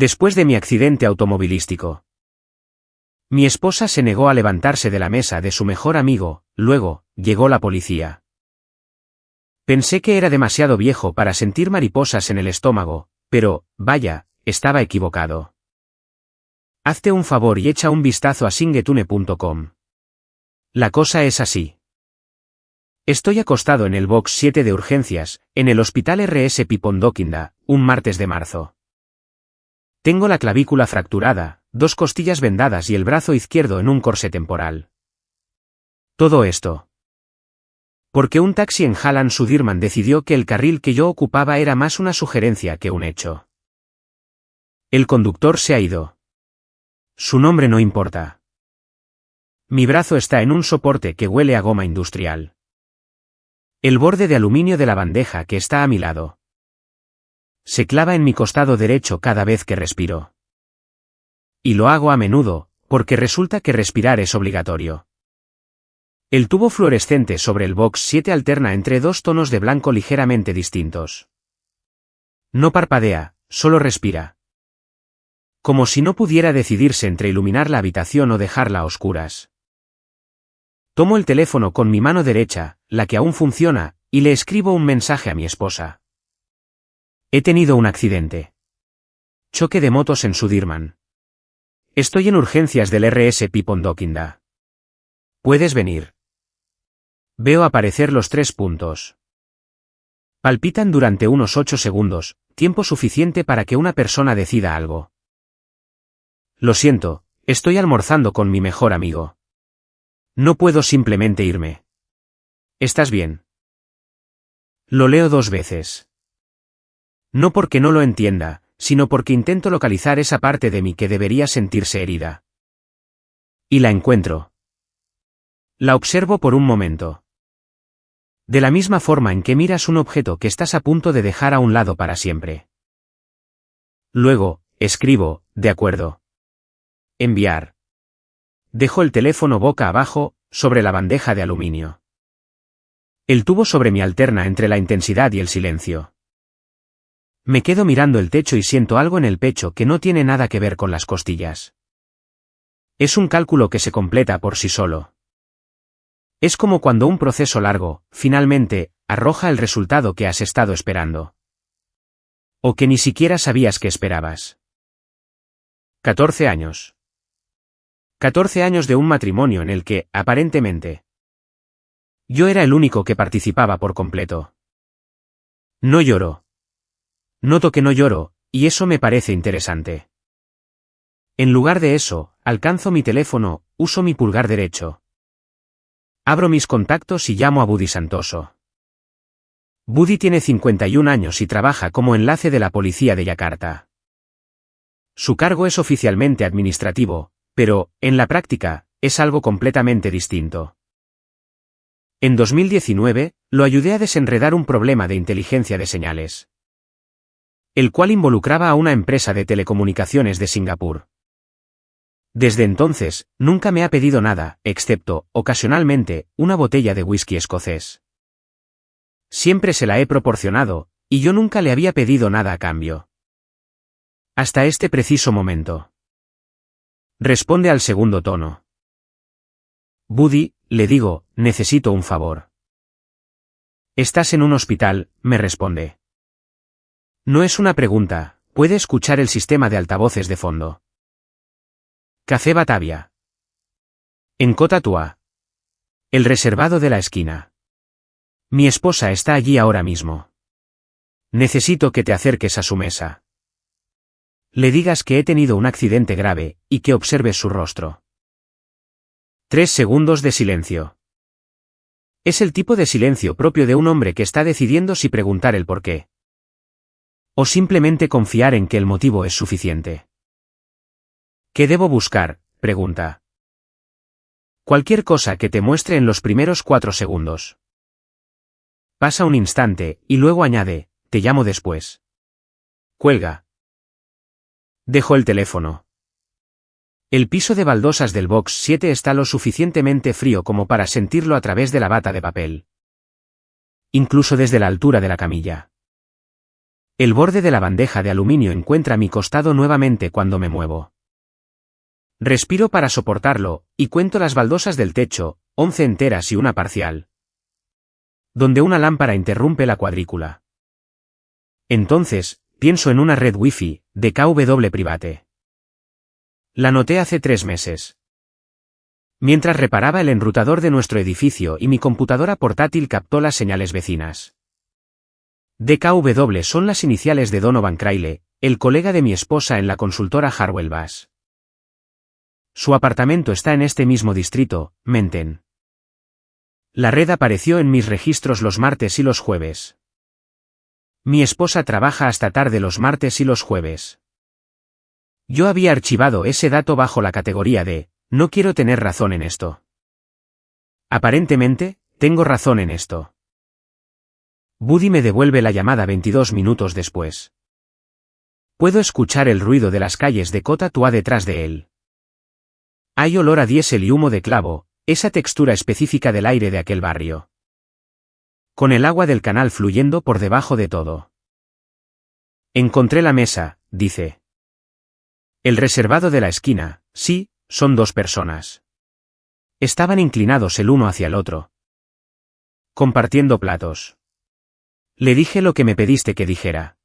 Después de mi accidente automovilístico. Mi esposa se negó a levantarse de la mesa de su mejor amigo, luego, llegó la policía. Pensé que era demasiado viejo para sentir mariposas en el estómago, pero, vaya, estaba equivocado. Hazte un favor y echa un vistazo a singetune.com. La cosa es así. Estoy acostado en el box 7 de urgencias, en el hospital RS Pipondokindá, un martes de marzo. Tengo la clavícula fracturada, 2 costillas vendadas y el brazo izquierdo en un corsé temporal. Todo esto. Porque un taxi en Halland Sudirman decidió que el carril que yo ocupaba era más una sugerencia que un hecho. El conductor se ha ido. Su nombre no importa. Mi brazo está en un soporte que huele a goma industrial. El borde de aluminio de la bandeja que está a mi lado se clava en mi costado derecho cada vez que respiro. Y lo hago a menudo, porque resulta que respirar es obligatorio. El tubo fluorescente sobre el box 7 alterna entre 2 tonos de blanco ligeramente distintos. No parpadea, solo respira. Como si no pudiera decidirse entre iluminar la habitación o dejarla a oscuras. Tomo el teléfono con mi mano derecha, la que aún funciona, y le escribo un mensaje a mi esposa. He tenido un accidente. Choque de motos en Sudirman. Estoy en urgencias del RS Pipondokindá. ¿Puedes venir? Veo aparecer los 3 puntos. Palpitan durante unos 8 segundos, tiempo suficiente para que una persona decida algo. Lo siento, estoy almorzando con mi mejor amigo. No puedo simplemente irme. ¿Estás bien? Lo leo 2 veces. No porque no lo entienda, sino porque intento localizar esa parte de mí que debería sentirse herida. Y la encuentro. La observo por un momento. De la misma forma en que miras un objeto que estás a punto de dejar a un lado para siempre. Luego, escribo, de acuerdo. Enviar. Dejo el teléfono boca abajo, sobre la bandeja de aluminio. El tubo sobre mí alterna entre la intensidad y el silencio. Me quedo mirando el techo y siento algo en el pecho que no tiene nada que ver con las costillas. Es un cálculo que se completa por sí solo. Es como cuando un proceso largo, finalmente, arroja el resultado que has estado esperando. O que ni siquiera sabías que esperabas. 14 años. 14 años de un matrimonio en el que, aparentemente, yo era el único que participaba por completo. No lloro. Noto que no lloro, y eso me parece interesante. En lugar de eso, alcanzo mi teléfono, uso mi pulgar derecho. Abro mis contactos y llamo a Budi Santoso. Budi tiene 51 años y trabaja como enlace de la policía de Yakarta. Su cargo es oficialmente administrativo, pero, en la práctica, es algo completamente distinto. En 2019, lo ayudé a desenredar un problema de inteligencia de señales, el cual involucraba a una empresa de telecomunicaciones de Singapur. Desde entonces, nunca me ha pedido nada, excepto, ocasionalmente, una botella de whisky escocés. Siempre se la he proporcionado, y yo nunca le había pedido nada a cambio. Hasta este preciso momento. Responde al segundo tono. Budi, le digo, necesito un favor. Estás en un hospital, me responde. No es una pregunta, puede escuchar el sistema de altavoces de fondo. Café Batavia. En Kota Tua. El reservado de la esquina. Mi esposa está allí ahora mismo. Necesito que te acerques a su mesa. Le digas que he tenido un accidente grave, y que observes su rostro. 3 segundos de silencio. Es el tipo de silencio propio de un hombre que está decidiendo si preguntar el por qué. O simplemente confiar en que el motivo es suficiente. ¿Qué debo buscar?, pregunta. Cualquier cosa que te muestre en los primeros 4 segundos. Pasa un instante, y luego añade, te llamo después. Cuelga. Dejo el teléfono. El piso de baldosas del box 7 está lo suficientemente frío como para sentirlo a través de la bata de papel. Incluso desde la altura de la camilla. El borde de la bandeja de aluminio encuentra mi costado nuevamente cuando me muevo. Respiro para soportarlo, y cuento las baldosas del techo, 11 enteras y una parcial. Donde una lámpara interrumpe la cuadrícula. Entonces, pienso en una red Wi-Fi, de KW Private. La noté hace 3 meses. Mientras reparaba el enrutador de nuestro edificio y mi computadora portátil captó las señales vecinas. DKW son las iniciales de Donovan Crayle, el colega de mi esposa en la consultora Harwell Bass. Su apartamento está en este mismo distrito, Menten. La red apareció en mis registros los martes y los jueves. Mi esposa trabaja hasta tarde los martes y los jueves. Yo había archivado ese dato bajo la categoría de "no quiero tener razón en esto". Aparentemente, tengo razón en esto. Buddy me devuelve la llamada 22 minutos después. Puedo escuchar el ruido de las calles de Kota Tua detrás de él. Hay olor a diésel y humo de clavo, esa textura específica del aire de aquel barrio. Con el agua del canal fluyendo por debajo de todo. Encontré la mesa, dice. El reservado de la esquina, sí, son 2 personas. Estaban inclinados el uno hacia el otro. Compartiendo platos. Le dije lo que me pediste que dijera.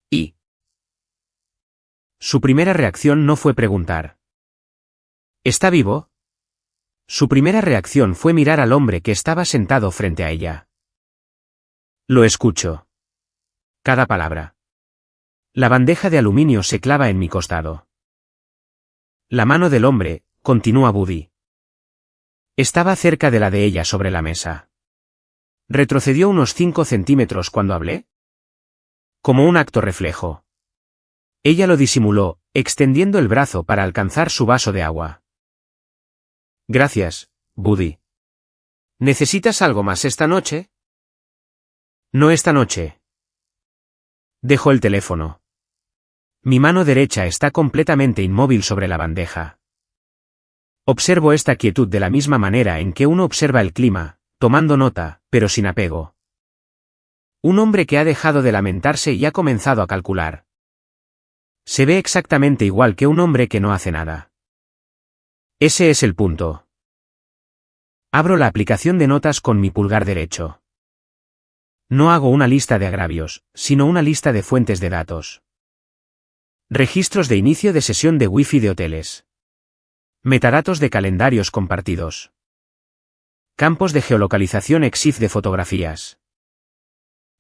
¿Y? Su primera reacción no fue preguntar. ¿Está vivo? Su primera reacción fue mirar al hombre que estaba sentado frente a ella. Lo escucho. Cada palabra. La bandeja de aluminio se clava en mi costado. La mano del hombre, continúa Buddy. Estaba cerca de la de ella sobre la mesa. ¿Retrocedió unos 5 centímetros cuando hablé? Como un acto reflejo. Ella lo disimuló, extendiendo el brazo para alcanzar su vaso de agua. Gracias, Buddy. ¿Necesitas algo más esta noche? No esta noche. Dejo el teléfono. Mi mano derecha está completamente inmóvil sobre la bandeja. Observo esta quietud de la misma manera en que uno observa el clima, tomando nota, pero sin apego. Un hombre que ha dejado de lamentarse y ha comenzado a calcular. Se ve exactamente igual que un hombre que no hace nada. Ese es el punto. Abro la aplicación de notas con mi pulgar derecho. No hago una lista de agravios, sino una lista de fuentes de datos. Registros de inicio de sesión de Wi-Fi de hoteles. Metadatos de calendarios compartidos. Campos de geolocalización EXIF de fotografías.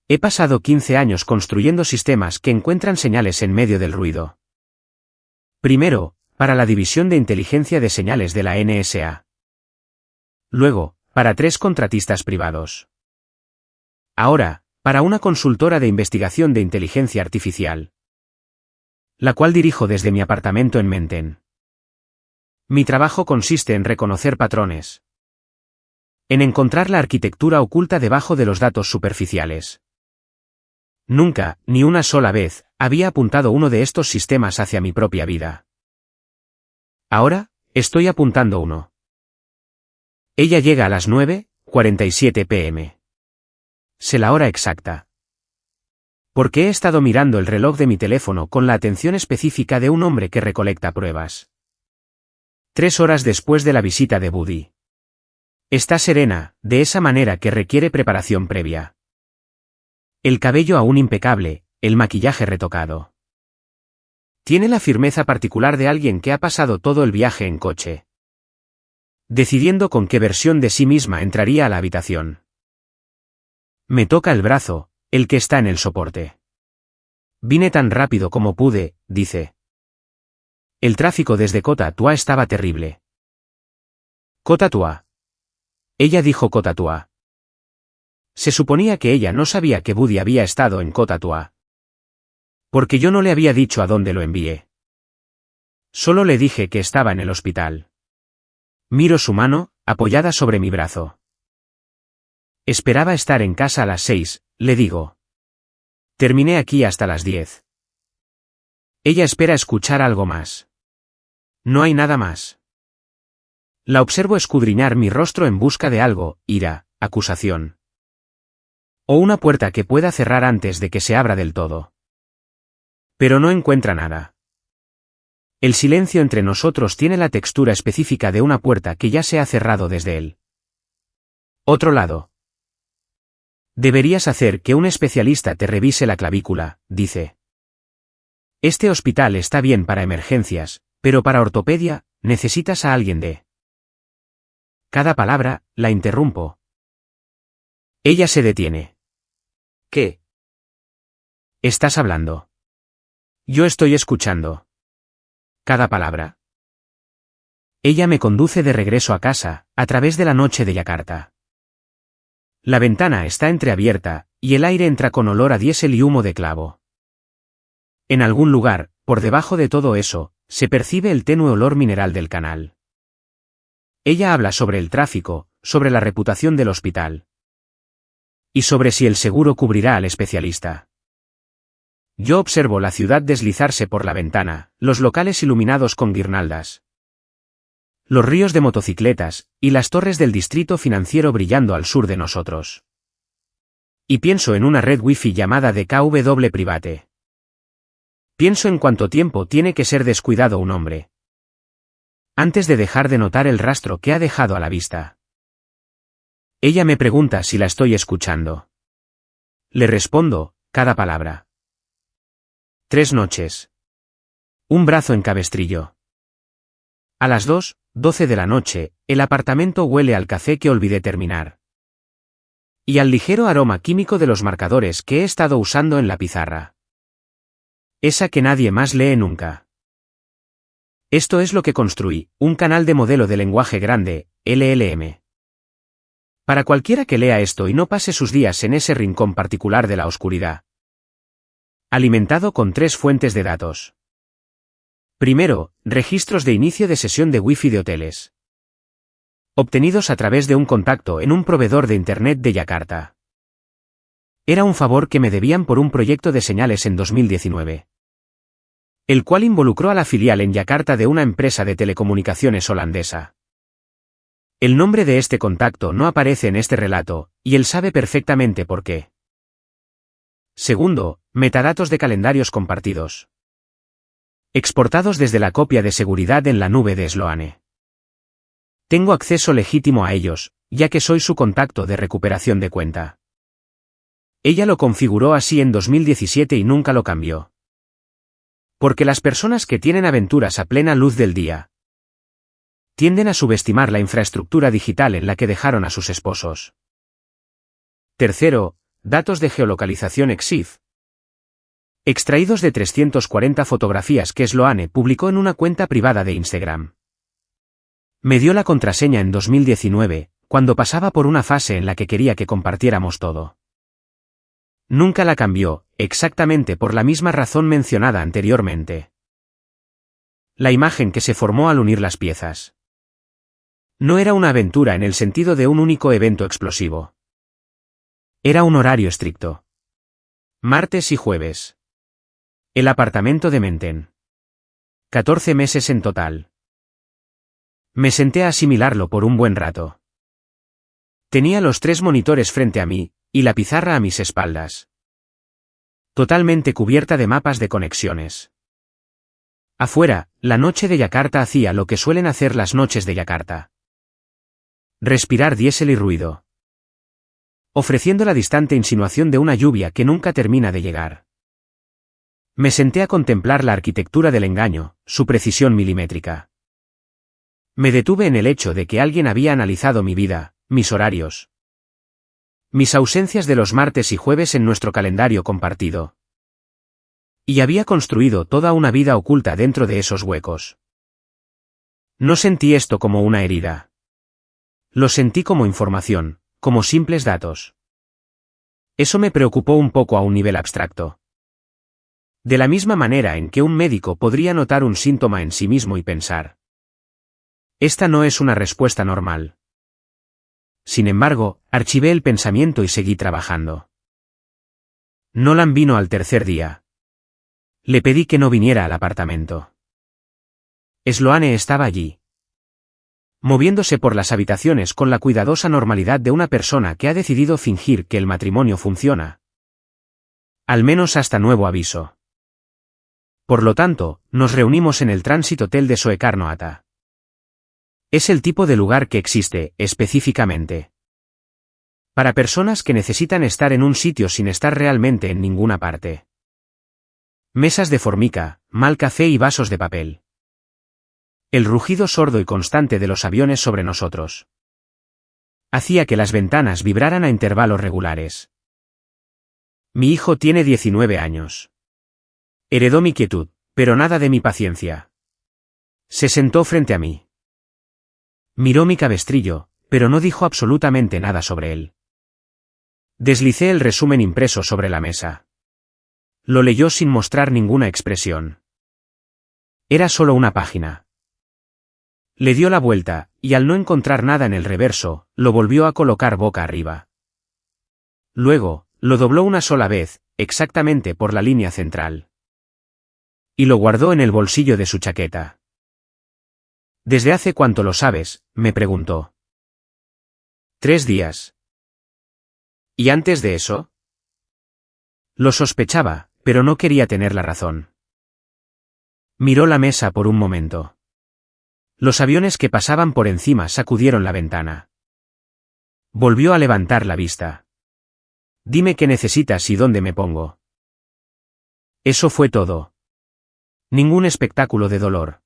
He pasado 15 años construyendo sistemas que encuentran señales en medio del ruido. Primero, para la División de Inteligencia de Señales de la NSA. Luego, para 3 contratistas privados. Ahora, para una consultora de investigación de inteligencia artificial. La cual dirijo desde mi apartamento en Menten. Mi trabajo consiste en reconocer patrones. En encontrar la arquitectura oculta debajo de los datos superficiales. Nunca, ni una sola vez, había apuntado uno de estos sistemas hacia mi propia vida. Ahora, estoy apuntando uno. Ella llega a las 9:47 p.m. Sé la hora exacta. Porque he estado mirando el reloj de mi teléfono con la atención específica de un hombre que recolecta pruebas. 3 horas después de la visita de Buddy. Está serena, de esa manera que requiere preparación previa. El cabello aún impecable, el maquillaje retocado. Tiene la firmeza particular de alguien que ha pasado todo el viaje en coche. Decidiendo con qué versión de sí misma entraría a la habitación. Me toca el brazo, el que está en el soporte. Vine tan rápido como pude, dice. El tráfico desde Kota Tua estaba terrible. Kota Tua. Ella dijo Kota Tua. Se suponía que ella no sabía que Buddy había estado en Kota Tua. Porque yo no le había dicho a dónde lo envié. Solo le dije que estaba en el hospital. Miro su mano, apoyada sobre mi brazo. Esperaba estar en casa a las 6, le digo. Terminé aquí hasta las 10. Ella espera escuchar algo más. No hay nada más. La observo escudriñar mi rostro en busca de algo, ira, acusación. O una puerta que pueda cerrar antes de que se abra del todo. Pero no encuentra nada. El silencio entre nosotros tiene la textura específica de una puerta que ya se ha cerrado desde él. Otro lado. Deberías hacer que un especialista te revise la clavícula, dice. Este hospital está bien para emergencias, pero para ortopedia, necesitas a alguien de... Cada palabra, la interrumpo. Ella se detiene. ¿Qué? ¿Estás hablando? Yo estoy escuchando. Cada palabra. Ella me conduce de regreso a casa, a través de la noche de Yakarta. La ventana está entreabierta, y el aire entra con olor a diésel y humo de clavo. En algún lugar, por debajo de todo eso, se percibe el tenue olor mineral del canal. Ella habla sobre el tráfico, sobre la reputación del hospital. Y sobre si el seguro cubrirá al especialista. Yo observo la ciudad deslizarse por la ventana, los locales iluminados con guirnaldas. Los ríos de motocicletas, y las torres del distrito financiero brillando al sur de nosotros. Y pienso en una red wifi llamada DKW Private. Pienso en cuánto tiempo tiene que ser descuidado un hombre. Antes de dejar de notar el rastro que ha dejado a la vista. Ella me pregunta si la estoy escuchando. Le respondo, cada palabra. 3 noches. Un brazo en cabestrillo. A las 2:12 de la noche, el apartamento huele al café que olvidé terminar. Y al ligero aroma químico de los marcadores que he estado usando en la pizarra. Esa que nadie más lee nunca. Esto es lo que construí, un canal de modelo de lenguaje grande, LLM. Para cualquiera que lea esto y no pase sus días en ese rincón particular de la oscuridad. Alimentado con 3 fuentes de datos. Primero, registros de inicio de sesión de Wi-Fi de hoteles. Obtenidos a través de un contacto en un proveedor de Internet de Yakarta. Era un favor que me debían por un proyecto de señales en 2019. El cual involucró a la filial en Yakarta de una empresa de telecomunicaciones holandesa. El nombre de este contacto no aparece en este relato, y él sabe perfectamente por qué. Segundo, metadatos de calendarios compartidos. Exportados desde la copia de seguridad en la nube de Sloane. Tengo acceso legítimo a ellos, ya que soy su contacto de recuperación de cuenta. Ella lo configuró así en 2017 y nunca lo cambió. Porque las personas que tienen aventuras a plena luz del día tienden a subestimar la infraestructura digital en la que dejaron a sus esposos. Tercero, datos de geolocalización EXIF. Extraídos de 340 fotografías que Sloane publicó en una cuenta privada de Instagram. Me dio la contraseña en 2019, cuando pasaba por una fase en la que quería que compartiéramos todo. Nunca la cambió, exactamente por la misma razón mencionada anteriormente. La imagen que se formó al unir las piezas. No era una aventura en el sentido de un único evento explosivo. Era un horario estricto. Martes y jueves. El apartamento de Menten. 14 meses en total. Me senté a asimilarlo por un buen rato. Tenía los 3 monitores frente a mí, y la pizarra a mis espaldas. Totalmente cubierta de mapas de conexiones. Afuera, la noche de Yakarta hacía lo que suelen hacer las noches de Yakarta. Respirar diésel y ruido. Ofreciendo la distante insinuación de una lluvia que nunca termina de llegar. Me senté a contemplar la arquitectura del engaño, su precisión milimétrica. Me detuve en el hecho de que alguien había analizado mi vida, mis horarios. Mis ausencias de los martes y jueves en nuestro calendario compartido. Y había construido toda una vida oculta dentro de esos huecos. No sentí esto como una herida. Lo sentí como información, como simples datos. Eso me preocupó un poco a un nivel abstracto. De la misma manera en que un médico podría notar un síntoma en sí mismo y pensar: esta no es una respuesta normal. Sin embargo, archivé el pensamiento y seguí trabajando. Nolan vino al tercer día. Le pedí que no viniera al apartamento. Sloane estaba allí. moviéndose por las habitaciones con la cuidadosa normalidad de una persona que ha decidido fingir que el matrimonio funciona. Al menos hasta nuevo aviso. Por lo tanto, nos reunimos en el Transit Hotel de Soekarno-Hatta. Es el tipo de lugar que existe, específicamente, para personas que necesitan estar en un sitio sin estar realmente en ninguna parte. Mesas de formica, mal café y vasos de papel. El rugido sordo y constante de los aviones sobre nosotros hacía que las ventanas vibraran a intervalos regulares. Mi hijo tiene 19 años. Heredó mi quietud, pero nada de mi paciencia. Se sentó frente a mí. Miró mi cabestrillo, pero no dijo absolutamente nada sobre él. Deslicé el resumen impreso sobre la mesa. Lo leyó sin mostrar ninguna expresión. Era solo una página. Le dio la vuelta, y al no encontrar nada en el reverso, lo volvió a colocar boca arriba. Luego, lo dobló una sola vez, exactamente por la línea central. Y lo guardó en el bolsillo de su chaqueta. ¿Desde hace cuánto lo sabes?, me preguntó. 3 días. ¿Y antes de eso? Lo sospechaba, pero no quería tener la razón. Miró la mesa por un momento. Los aviones que pasaban por encima sacudieron la ventana. Volvió a levantar la vista. Dime qué necesitas y dónde me pongo. Eso fue todo. Ningún espectáculo de dolor.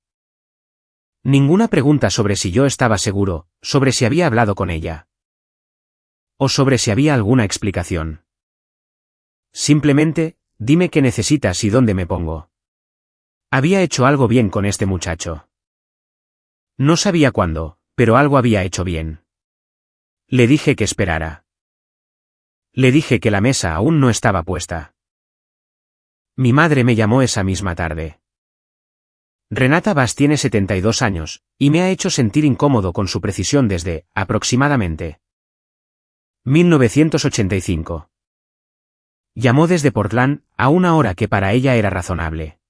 Ninguna pregunta sobre si yo estaba seguro, sobre si había hablado con ella. O sobre si había alguna explicación. Simplemente, dime qué necesitas y dónde me pongo. Había hecho algo bien con este muchacho. No sabía cuándo, pero algo había hecho bien. Le dije que esperara. Le dije que la mesa aún no estaba puesta. Mi madre me llamó esa misma tarde. Renata Vaz tiene 72 años, y me ha hecho sentir incómodo con su precisión desde, aproximadamente, 1985. Llamó desde Portland, a una hora que para ella era razonable.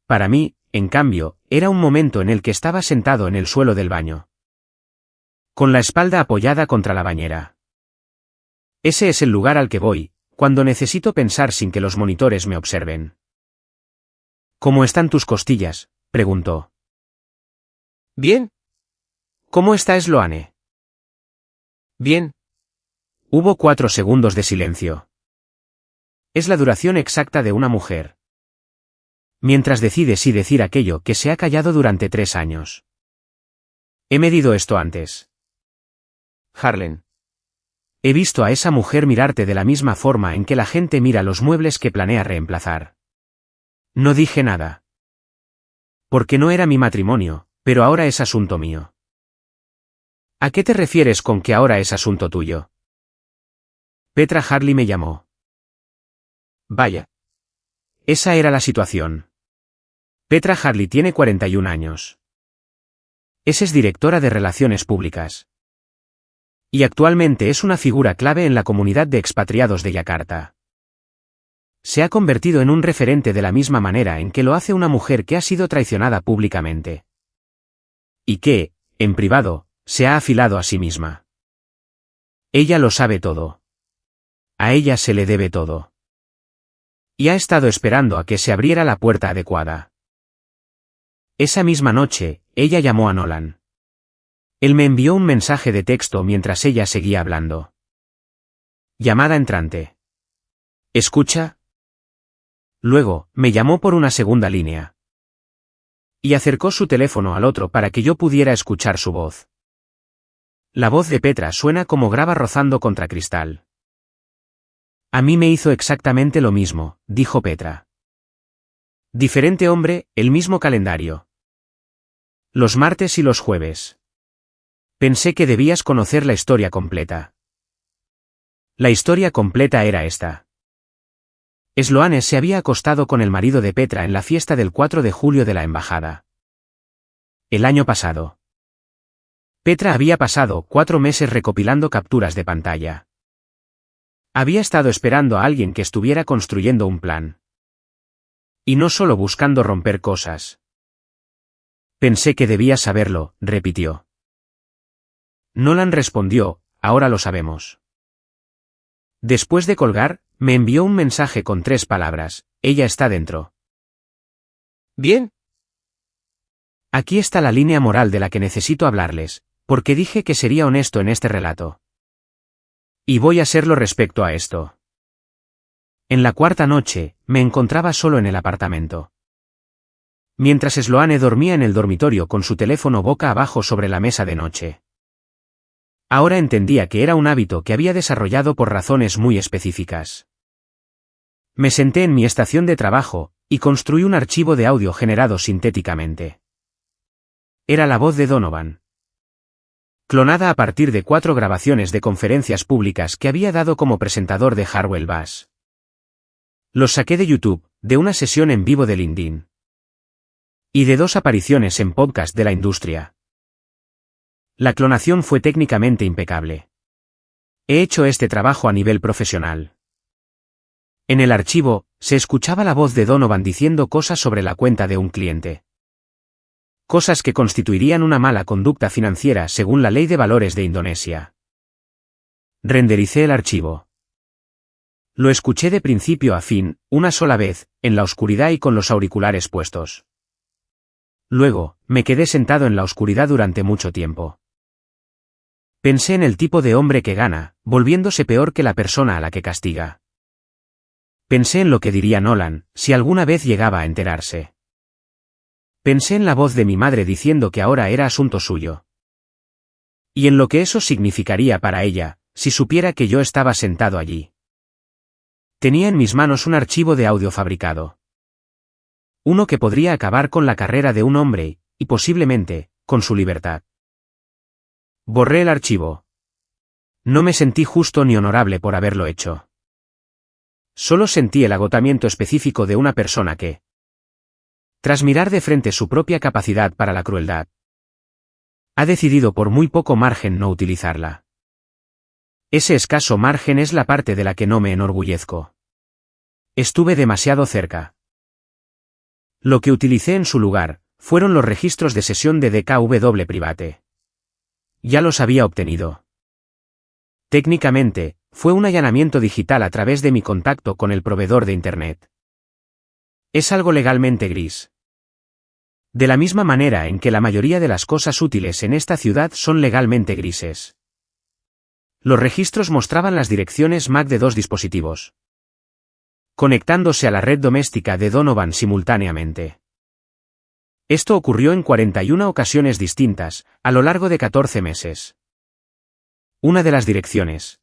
Para mí, en cambio, era un momento en el que estaba sentado en el suelo del baño, con la espalda apoyada contra la bañera. Ese es el lugar al que voy, cuando necesito pensar sin que los monitores me observen. ¿Cómo están tus costillas?, preguntó. Bien. ¿Cómo está Sloane? Bien. Hubo 4 segundos de silencio. Es la duración exacta de una mujer. Mientras decide si decir aquello que se ha callado durante 3 años. He medido esto antes. Harlan. He visto a esa mujer mirarte de la misma forma en que la gente mira los muebles que planea reemplazar. No dije nada. Porque no era mi matrimonio, pero ahora es asunto mío. ¿A qué te refieres con que ahora es asunto tuyo? Petra Harley me llamó. Vaya. Esa era la situación. Petra Harley tiene 41 años. Es directora de Relaciones Públicas. Y actualmente es una figura clave en la comunidad de expatriados de Yakarta. Se ha convertido en un referente de la misma manera en que lo hace una mujer que ha sido traicionada públicamente. Y que, en privado, se ha afilado a sí misma. Ella lo sabe todo. A ella se le debe todo. Y ha estado esperando a que se abriera la puerta adecuada. Esa misma noche, ella llamó a Nolan. Él me envió un mensaje de texto mientras ella seguía hablando. Llamada entrante. ¿Escucha? Luego, me llamó por una segunda línea. Y acercó su teléfono al otro para que yo pudiera escuchar su voz. La voz de Petra suena como grava rozando contra cristal. A mí me hizo exactamente lo mismo, dijo Petra. Diferente hombre, el mismo calendario. Los martes y los jueves. Pensé que debías conocer la historia completa. La historia completa era esta. Sloane se había acostado con el marido de Petra en la fiesta del 4 de julio de la embajada. El año pasado. Petra había pasado 4 meses recopilando capturas de pantalla. Había estado esperando a alguien que estuviera construyendo un plan. Y no solo buscando romper cosas. Pensé que debías saberlo, repitió. Nolan respondió, ahora lo sabemos. Después de colgar, me envió un mensaje con 3 palabras, ella está dentro. Bien. Aquí está la línea moral de la que necesito hablarles, porque dije que sería honesto en este relato. Y voy a serlo respecto a esto. En la 4ª noche, me encontraba solo en el apartamento. Mientras Sloane dormía en el dormitorio con su teléfono boca abajo sobre la mesa de noche. Ahora entendía que era un hábito que había desarrollado por razones muy específicas. Me senté en mi estación de trabajo, y construí un archivo de audio generado sintéticamente. Era la voz de Donovan. Clonada a partir de 4 grabaciones de conferencias públicas que había dado como presentador de Harwell Bass. Los saqué de YouTube, de una sesión en vivo de LinkedIn. Y de 2 apariciones en podcast de la industria. La clonación fue técnicamente impecable. He hecho este trabajo a nivel profesional. En el archivo, se escuchaba la voz de Donovan diciendo cosas sobre la cuenta de un cliente. Cosas que constituirían una mala conducta financiera según la Ley de Valores de Indonesia. Rendericé el archivo. Lo escuché de principio a fin, una sola vez, en la oscuridad y con los auriculares puestos. Luego, me quedé sentado en la oscuridad durante mucho tiempo. Pensé en el tipo de hombre que gana, volviéndose peor que la persona a la que castiga. Pensé en lo que diría Nolan, si alguna vez llegaba a enterarse. Pensé en la voz de mi madre diciendo que ahora era asunto suyo. Y en lo que eso significaría para ella, si supiera que yo estaba sentado allí. Tenía en mis manos un archivo de audio fabricado. Uno que podría acabar con la carrera de un hombre, y posiblemente, con su libertad. Borré el archivo. No me sentí justo ni honorable por haberlo hecho. Solo sentí el agotamiento específico de una persona que, tras mirar de frente su propia capacidad para la crueldad, ha decidido por muy poco margen no utilizarla. Ese escaso margen es la parte de la que no me enorgullezco. Estuve demasiado cerca. Lo que utilicé en su lugar, fueron los registros de sesión de DKW Private. Ya los había obtenido. Técnicamente, fue un allanamiento digital a través de mi contacto con el proveedor de Internet. Es algo legalmente gris. De la misma manera en que la mayoría de las cosas útiles en esta ciudad son legalmente grises. Los registros mostraban las direcciones MAC de 2 dispositivos, conectándose a la red doméstica de Donovan simultáneamente. Esto ocurrió en 41 ocasiones distintas, a lo largo de 14 meses. Una de las direcciones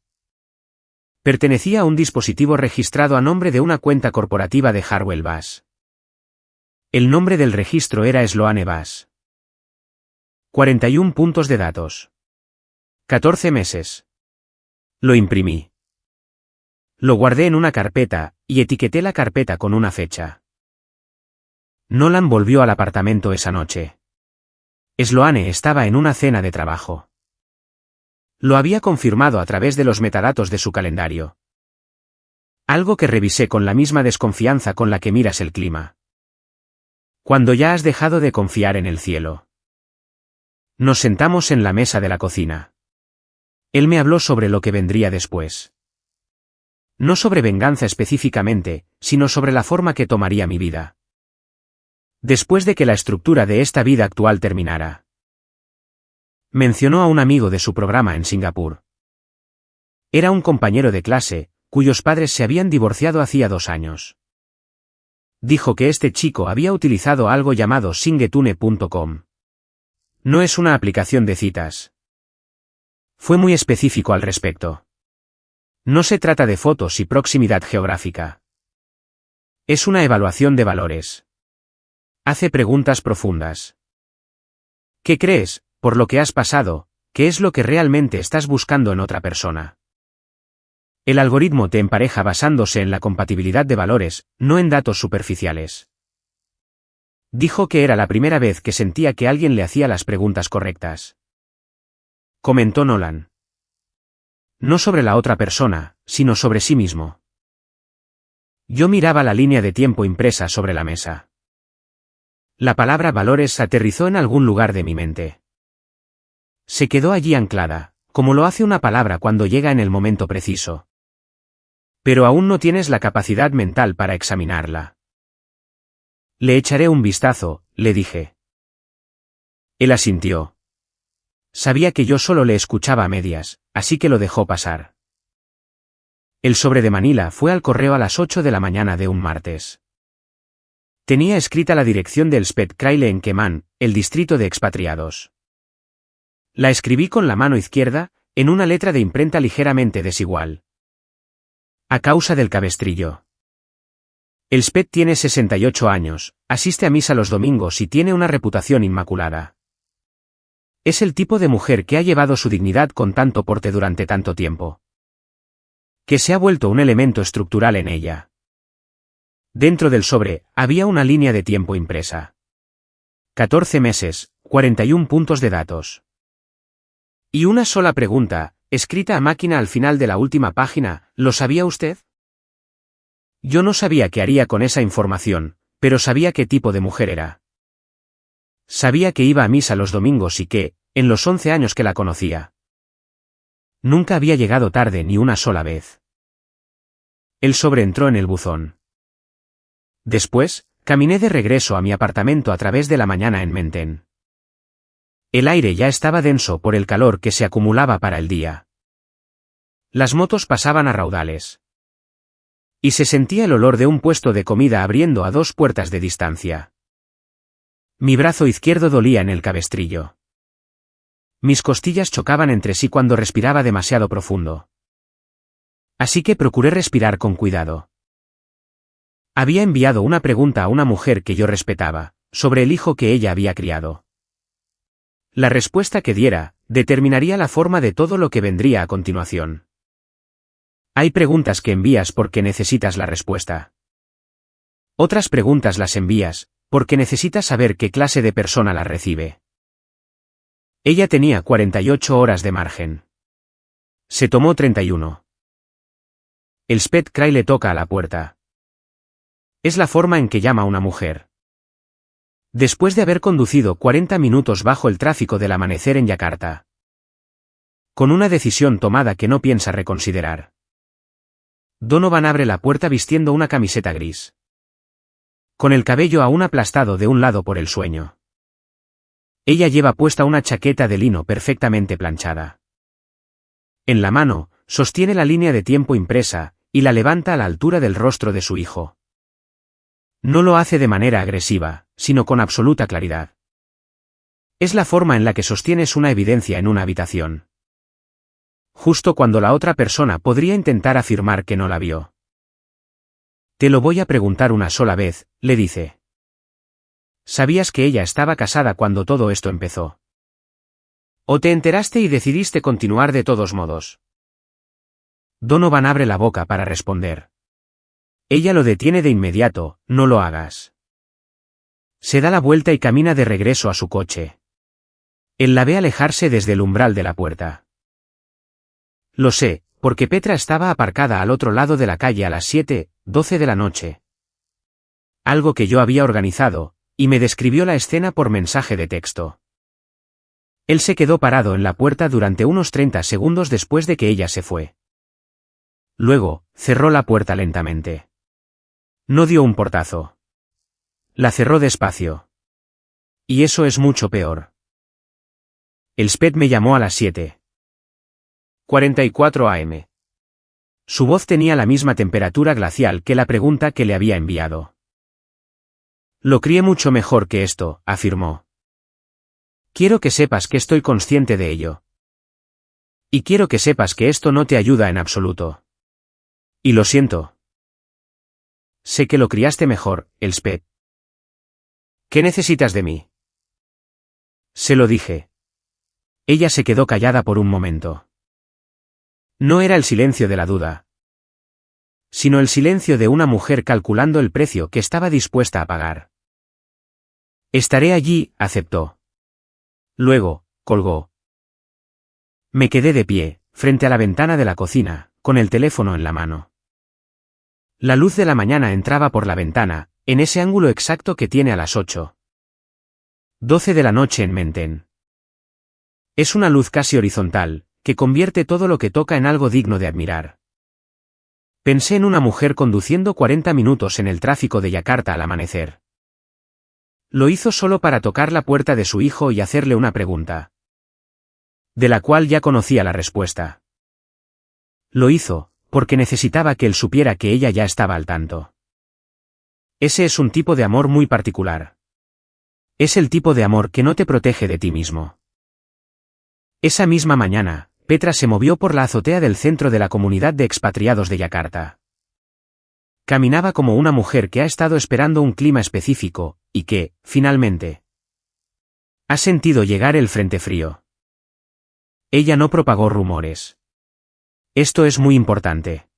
pertenecía a un dispositivo registrado a nombre de una cuenta corporativa de Harwell Bass. El nombre del registro era Sloane Bass. 41 puntos de datos. 14 meses. Lo imprimí. Lo guardé en una carpeta, y etiqueté la carpeta con una fecha. Nolan volvió al apartamento esa noche. Sloane estaba en una cena de trabajo. Lo había confirmado a través de los metadatos de su calendario. Algo que revisé con la misma desconfianza con la que miras el clima. Cuando ya has dejado de confiar en el cielo. Nos sentamos en la mesa de la cocina. Él me habló sobre lo que vendría después. No sobre venganza específicamente, sino sobre la forma que tomaría mi vida. Después de que la estructura de esta vida actual terminara. Mencionó a un amigo de su programa en Singapur. Era un compañero de clase, cuyos padres se habían divorciado hacía 2 años. Dijo que este chico había utilizado algo llamado Singetune.com. No es una aplicación de citas. Fue muy específico al respecto. No se trata de fotos y proximidad geográfica. Es una evaluación de valores. Hace preguntas profundas. ¿Qué crees, por lo que has pasado, qué es lo que realmente estás buscando en otra persona? El algoritmo te empareja basándose en la compatibilidad de valores, no en datos superficiales. Dijo que era la primera vez que sentía que alguien le hacía las preguntas correctas. Comentó Nolan. No sobre la otra persona, sino sobre sí mismo. Yo miraba la línea de tiempo impresa sobre la mesa. La palabra valores aterrizó en algún lugar de mi mente. Se quedó allí anclada, como lo hace una palabra cuando llega en el momento preciso. Pero aún no tienes la capacidad mental para examinarla. Le echaré un vistazo, le dije. Él asintió. Sabía que yo solo le escuchaba a medias, así que lo dejó pasar. El sobre de Manila fue al correo a las 8 de la mañana de un martes. Tenía escrita la dirección del Elspeth Kraile en Keman, el distrito de expatriados. La escribí con la mano izquierda, en una letra de imprenta ligeramente desigual. A causa del cabestrillo. Elspeth tiene 68 años, asiste a misa los domingos y tiene una reputación inmaculada. Es el tipo de mujer que ha llevado su dignidad con tanto porte durante tanto tiempo. Que se ha vuelto un elemento estructural en ella. Dentro del sobre, había una línea de tiempo impresa. 14 meses, 41 puntos de datos. Y una sola pregunta, escrita a máquina al final de la última página, ¿lo sabía usted? Yo no sabía qué haría con esa información, pero sabía qué tipo de mujer era. Sabía que iba a misa los domingos y que, en los 11 años que la conocía, nunca había llegado tarde ni una sola vez. El sobre entró en el buzón. Después, caminé de regreso a mi apartamento a través de la mañana en Menten. El aire ya estaba denso por el calor que se acumulaba para el día. Las motos pasaban a raudales. Y se sentía el olor de un puesto de comida abriendo a 2 puertas de distancia. Mi brazo izquierdo dolía en el cabestrillo. Mis costillas chocaban entre sí cuando respiraba demasiado profundo. Así que procuré respirar con cuidado. Había enviado una pregunta a una mujer que yo respetaba, sobre el hijo que ella había criado. La respuesta que diera, determinaría la forma de todo lo que vendría a continuación. Hay preguntas que envías porque necesitas la respuesta. Otras preguntas las envías, porque necesitas saber qué clase de persona las recibe. Ella tenía 48 horas de margen. Se tomó 31. Elspeth Kraile toca a la puerta. Es la forma en que llama a una mujer. Después de haber conducido 40 minutos bajo el tráfico del amanecer en Yakarta. Con una decisión tomada que no piensa reconsiderar. Donovan abre la puerta vistiendo una camiseta gris. Con el cabello aún aplastado de un lado por el sueño. Ella lleva puesta una chaqueta de lino perfectamente planchada. En la mano, sostiene la línea de tiempo impresa, y la levanta a la altura del rostro de su hijo. No lo hace de manera agresiva, sino con absoluta claridad. Es la forma en la que sostienes una evidencia en una habitación. Justo cuando la otra persona podría intentar afirmar que no la vio. Te lo voy a preguntar una sola vez, le dice. ¿Sabías que ella estaba casada cuando todo esto empezó? ¿O te enteraste y decidiste continuar de todos modos? Donovan abre la boca para responder. Ella lo detiene de inmediato, no lo hagas. Se da la vuelta y camina de regreso a su coche. Él la ve alejarse desde el umbral de la puerta. Lo sé, porque Petra estaba aparcada al otro lado de la calle a las 7:12 de la noche. Algo que yo había organizado, y me describió la escena por mensaje de texto. Él se quedó parado en la puerta durante unos 30 segundos después de que ella se fue. Luego, cerró la puerta lentamente. No dio un portazo. La cerró despacio. Y eso es mucho peor. Elspeth me llamó a las 7:44 am. Su voz tenía la misma temperatura glacial que la pregunta que le había enviado. Lo crié mucho mejor que esto, afirmó. Quiero que sepas que estoy consciente de ello. Y quiero que sepas que esto no te ayuda en absoluto. Y lo siento. Sé que lo criaste mejor, Elspeth. ¿Qué necesitas de mí? Se lo dije. Ella se quedó callada por un momento. No era el silencio de la duda, sino el silencio de una mujer calculando el precio que estaba dispuesta a pagar. Estaré allí, aceptó. Luego, colgó. Me quedé de pie, frente a la ventana de la cocina, con el teléfono en la mano. La luz de la mañana entraba por la ventana, en ese ángulo exacto que tiene a las 8. 12 de la noche en Menten. Es una luz casi horizontal, que convierte todo lo que toca en algo digno de admirar. Pensé en una mujer conduciendo 40 minutos en el tráfico de Yakarta al amanecer. Lo hizo solo para tocar la puerta de su hijo y hacerle una pregunta, de la cual ya conocía la respuesta. Lo hizo, porque necesitaba que él supiera que ella ya estaba al tanto. Ese es un tipo de amor muy particular. Es el tipo de amor que no te protege de ti mismo. Esa misma mañana, Petra se movió por la azotea del centro de la comunidad de expatriados de Yakarta. Caminaba como una mujer que ha estado esperando un clima específico, y que, finalmente, ha sentido llegar el frente frío. Ella no propagó rumores. Esto es muy importante.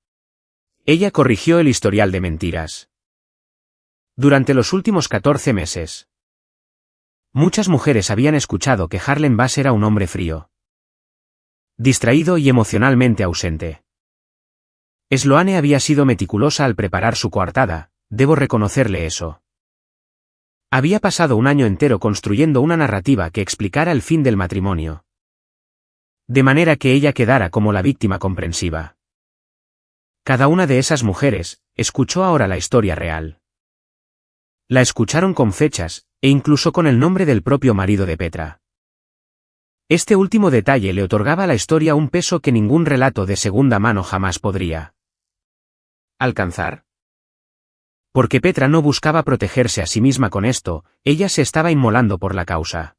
Ella corrigió el historial de mentiras. Durante los últimos 14 meses, muchas mujeres habían escuchado que Harlem Bass era un hombre frío, distraído y emocionalmente ausente. Sloane había sido meticulosa al preparar su coartada, debo reconocerle eso. Había pasado un año entero construyendo una narrativa que explicara el fin del matrimonio, de manera que ella quedara como la víctima comprensiva. Cada una de esas mujeres escuchó ahora la historia real. La escucharon con fechas, e incluso con el nombre del propio marido de Petra. Este último detalle le otorgaba a la historia un peso que ningún relato de segunda mano jamás podría alcanzar. Porque Petra no buscaba protegerse a sí misma con esto, ella se estaba inmolando por la causa.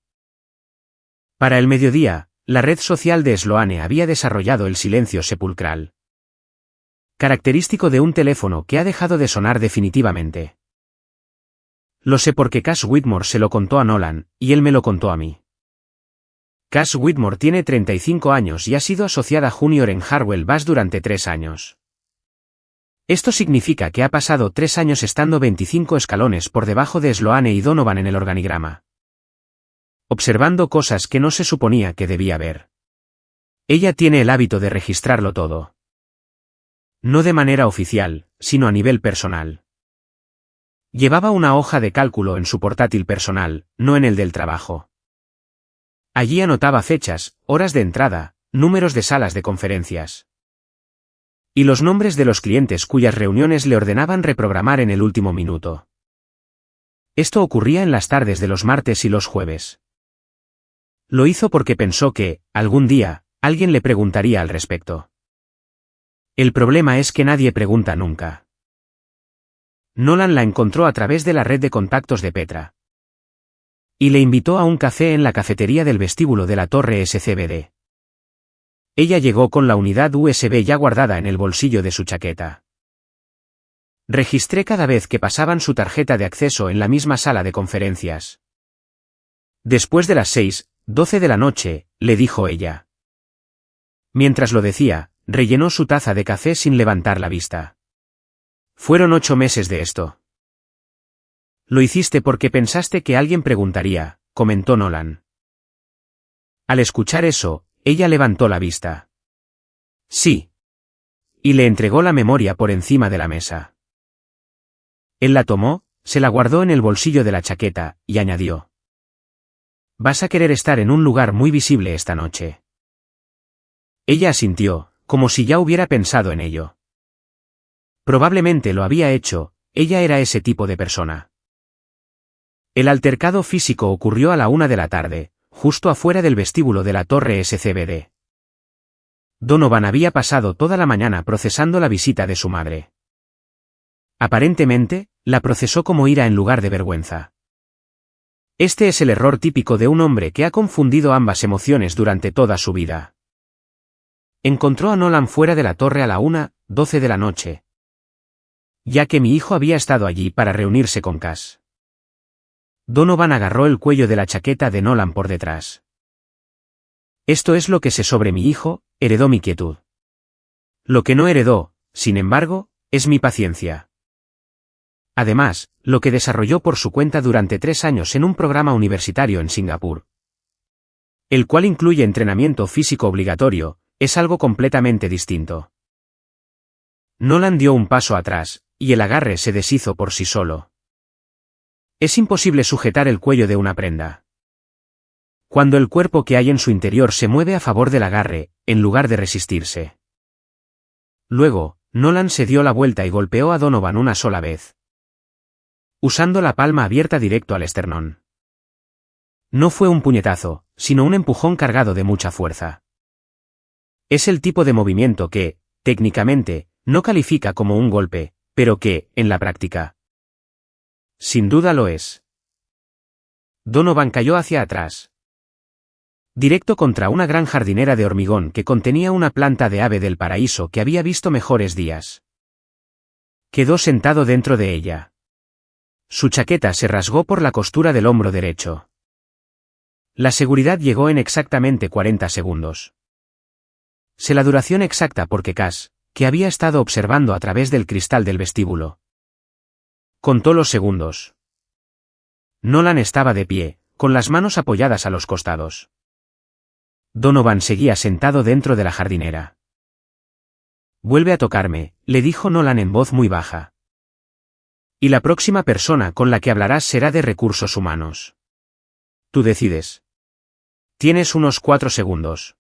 Para el mediodía, la red social de Sloane había desarrollado el silencio sepulcral, característico de un teléfono que ha dejado de sonar definitivamente. Lo sé porque Cass Whitmore se lo contó a Nolan, y él me lo contó a mí. Cass Whitmore tiene 35 años y ha sido asociada junior en Harwell Bass durante 3 años. Esto significa que ha pasado 3 años estando 25 escalones por debajo de Sloane y Donovan en el organigrama, observando cosas que no se suponía que debía ver. Ella tiene el hábito de registrarlo todo. No de manera oficial, sino a nivel personal. Llevaba una hoja de cálculo en su portátil personal, no en el del trabajo. Allí anotaba fechas, horas de entrada, números de salas de conferencias y los nombres de los clientes cuyas reuniones le ordenaban reprogramar en el último minuto. Esto ocurría en las tardes de los martes y los jueves. Lo hizo porque pensó que, algún día, alguien le preguntaría al respecto. El problema es que nadie pregunta nunca. Nolan la encontró a través de la red de contactos de Petra y le invitó a un café en la cafetería del vestíbulo de la torre SCBD. Ella llegó con la unidad USB ya guardada en el bolsillo de su chaqueta. Registré cada vez que pasaban su tarjeta de acceso en la misma sala de conferencias. Después de las 6:12 de la noche, le dijo ella. Mientras lo decía, rellenó su taza de café sin levantar la vista. Fueron 8 meses de esto. Lo hiciste porque pensaste que alguien preguntaría, comentó Nolan. Al escuchar eso, ella levantó la vista. Sí. Y le entregó la memoria por encima de la mesa. Él la tomó, se la guardó en el bolsillo de la chaqueta, y añadió. Vas a querer estar en un lugar muy visible esta noche. Ella asintió, como si ya hubiera pensado en ello. Probablemente lo había hecho, ella era ese tipo de persona. El altercado físico ocurrió a la 1 de la tarde, justo afuera del vestíbulo de la torre SCBD. Donovan había pasado toda la mañana procesando la visita de su madre. Aparentemente, la procesó como ira en lugar de vergüenza. Este es el error típico de un hombre que ha confundido ambas emociones durante toda su vida. Encontró a Nolan fuera de la torre a la 1:12 de la noche, ya que mi hijo había estado allí para reunirse con Cass. Donovan agarró el cuello de la chaqueta de Nolan por detrás. Esto es lo que sé sobre mi hijo, heredó mi quietud. Lo que no heredó, sin embargo, es mi paciencia. Además, lo que desarrolló por su cuenta durante 3 años en un programa universitario en Singapur, el cual incluye entrenamiento físico obligatorio, es algo completamente distinto. Nolan dio un paso atrás, y el agarre se deshizo por sí solo. Es imposible sujetar el cuello de una prenda. Cuando el cuerpo que hay en su interior se mueve a favor del agarre, en lugar de resistirse. Luego, Nolan se dio la vuelta y golpeó a Donovan una sola vez, usando la palma abierta directo al esternón. No fue un puñetazo, sino un empujón cargado de mucha fuerza. Es el tipo de movimiento que, técnicamente, no califica como un golpe, pero que, en la práctica, sin duda lo es. Donovan cayó hacia atrás, directo contra una gran jardinera de hormigón que contenía una planta de ave del paraíso que había visto mejores días. Quedó sentado dentro de ella. Su chaqueta se rasgó por la costura del hombro derecho. La seguridad llegó en exactamente 40 segundos. Sé la duración exacta porque Cass, que había estado observando a través del cristal del vestíbulo, contó los segundos. Nolan estaba de pie, con las manos apoyadas a los costados. Donovan seguía sentado dentro de la jardinera. «Vuelve a tocarme», le dijo Nolan en voz muy baja. «Y la próxima persona con la que hablarás será de recursos humanos. Tú decides. Tienes unos 4 segundos».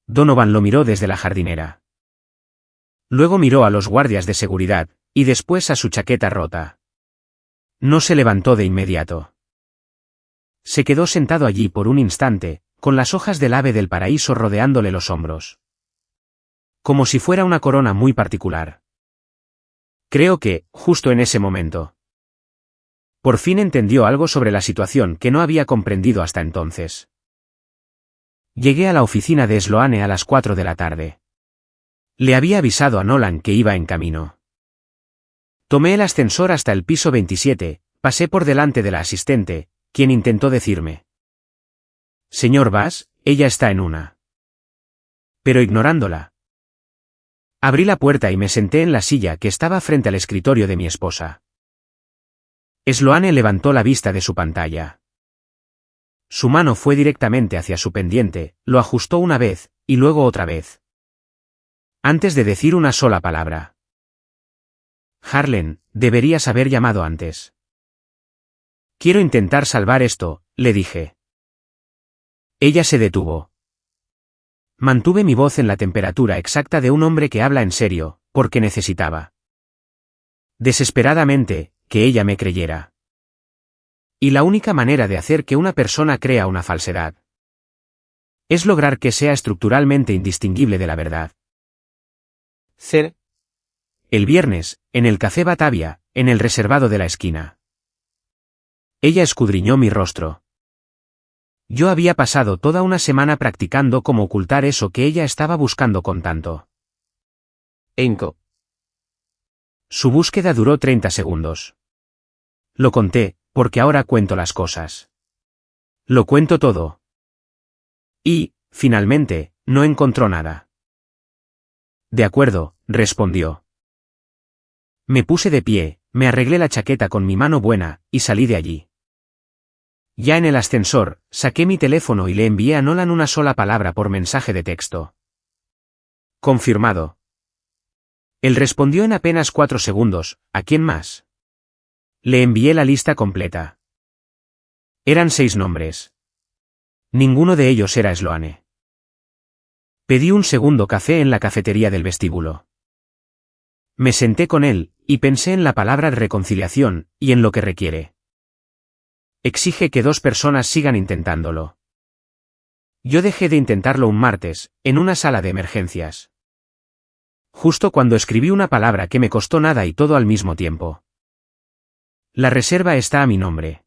Donovan lo miró desde la jardinera. Luego miró a los guardias de seguridad, y después a su chaqueta rota. No se levantó de inmediato. Se quedó sentado allí por un instante, con las hojas del ave del paraíso rodeándole los hombros. Como si fuera una corona muy particular. Creo que, justo en ese momento, por fin entendió algo sobre la situación que no había comprendido hasta entonces. Llegué a la oficina de Sloane a las 4 de la tarde. Le había avisado a Nolan que iba en camino. Tomé el ascensor hasta el piso 27, pasé por delante de la asistente, quien intentó decirme: «Señor Bass, ella está en una». Pero ignorándola, abrí la puerta y me senté en la silla que estaba frente al escritorio de mi esposa. Sloane levantó la vista de su pantalla. Su mano fue directamente hacia su pendiente, lo ajustó una vez, y luego otra vez, antes de decir una sola palabra. «Harlan, deberías haber llamado antes». «Quiero intentar salvar esto», le dije. Ella se detuvo. Mantuve mi voz en la temperatura exacta de un hombre que habla en serio, porque necesitaba, desesperadamente, que ella me creyera. Y la única manera de hacer que una persona crea una falsedad es lograr que sea estructuralmente indistinguible de la verdad. Ser. El viernes, en el Café Batavia, en el reservado de la esquina. Ella escudriñó mi rostro. Yo había pasado toda una semana practicando cómo ocultar eso que ella estaba buscando con tanto ahínco. Su búsqueda duró 30 segundos. Lo conté, porque ahora cuento las cosas. Lo cuento todo. Y, finalmente, no encontró nada. «De acuerdo», respondió. Me puse de pie, me arreglé la chaqueta con mi mano buena, y salí de allí. Ya en el ascensor, saqué mi teléfono y le envié a Nolan una sola palabra por mensaje de texto. «Confirmado». Él respondió en apenas 4 segundos, ¿a quién más? Le envié la lista completa. Eran 6 nombres. Ninguno de ellos era Sloane. Pedí un segundo café en la cafetería del vestíbulo. Me senté con él, y pensé en la palabra reconciliación, y en lo que requiere. Exige que 2 personas sigan intentándolo. Yo dejé de intentarlo un martes, en una sala de emergencias. Justo cuando escribí una palabra que me costó nada y todo al mismo tiempo. La reserva está a mi nombre.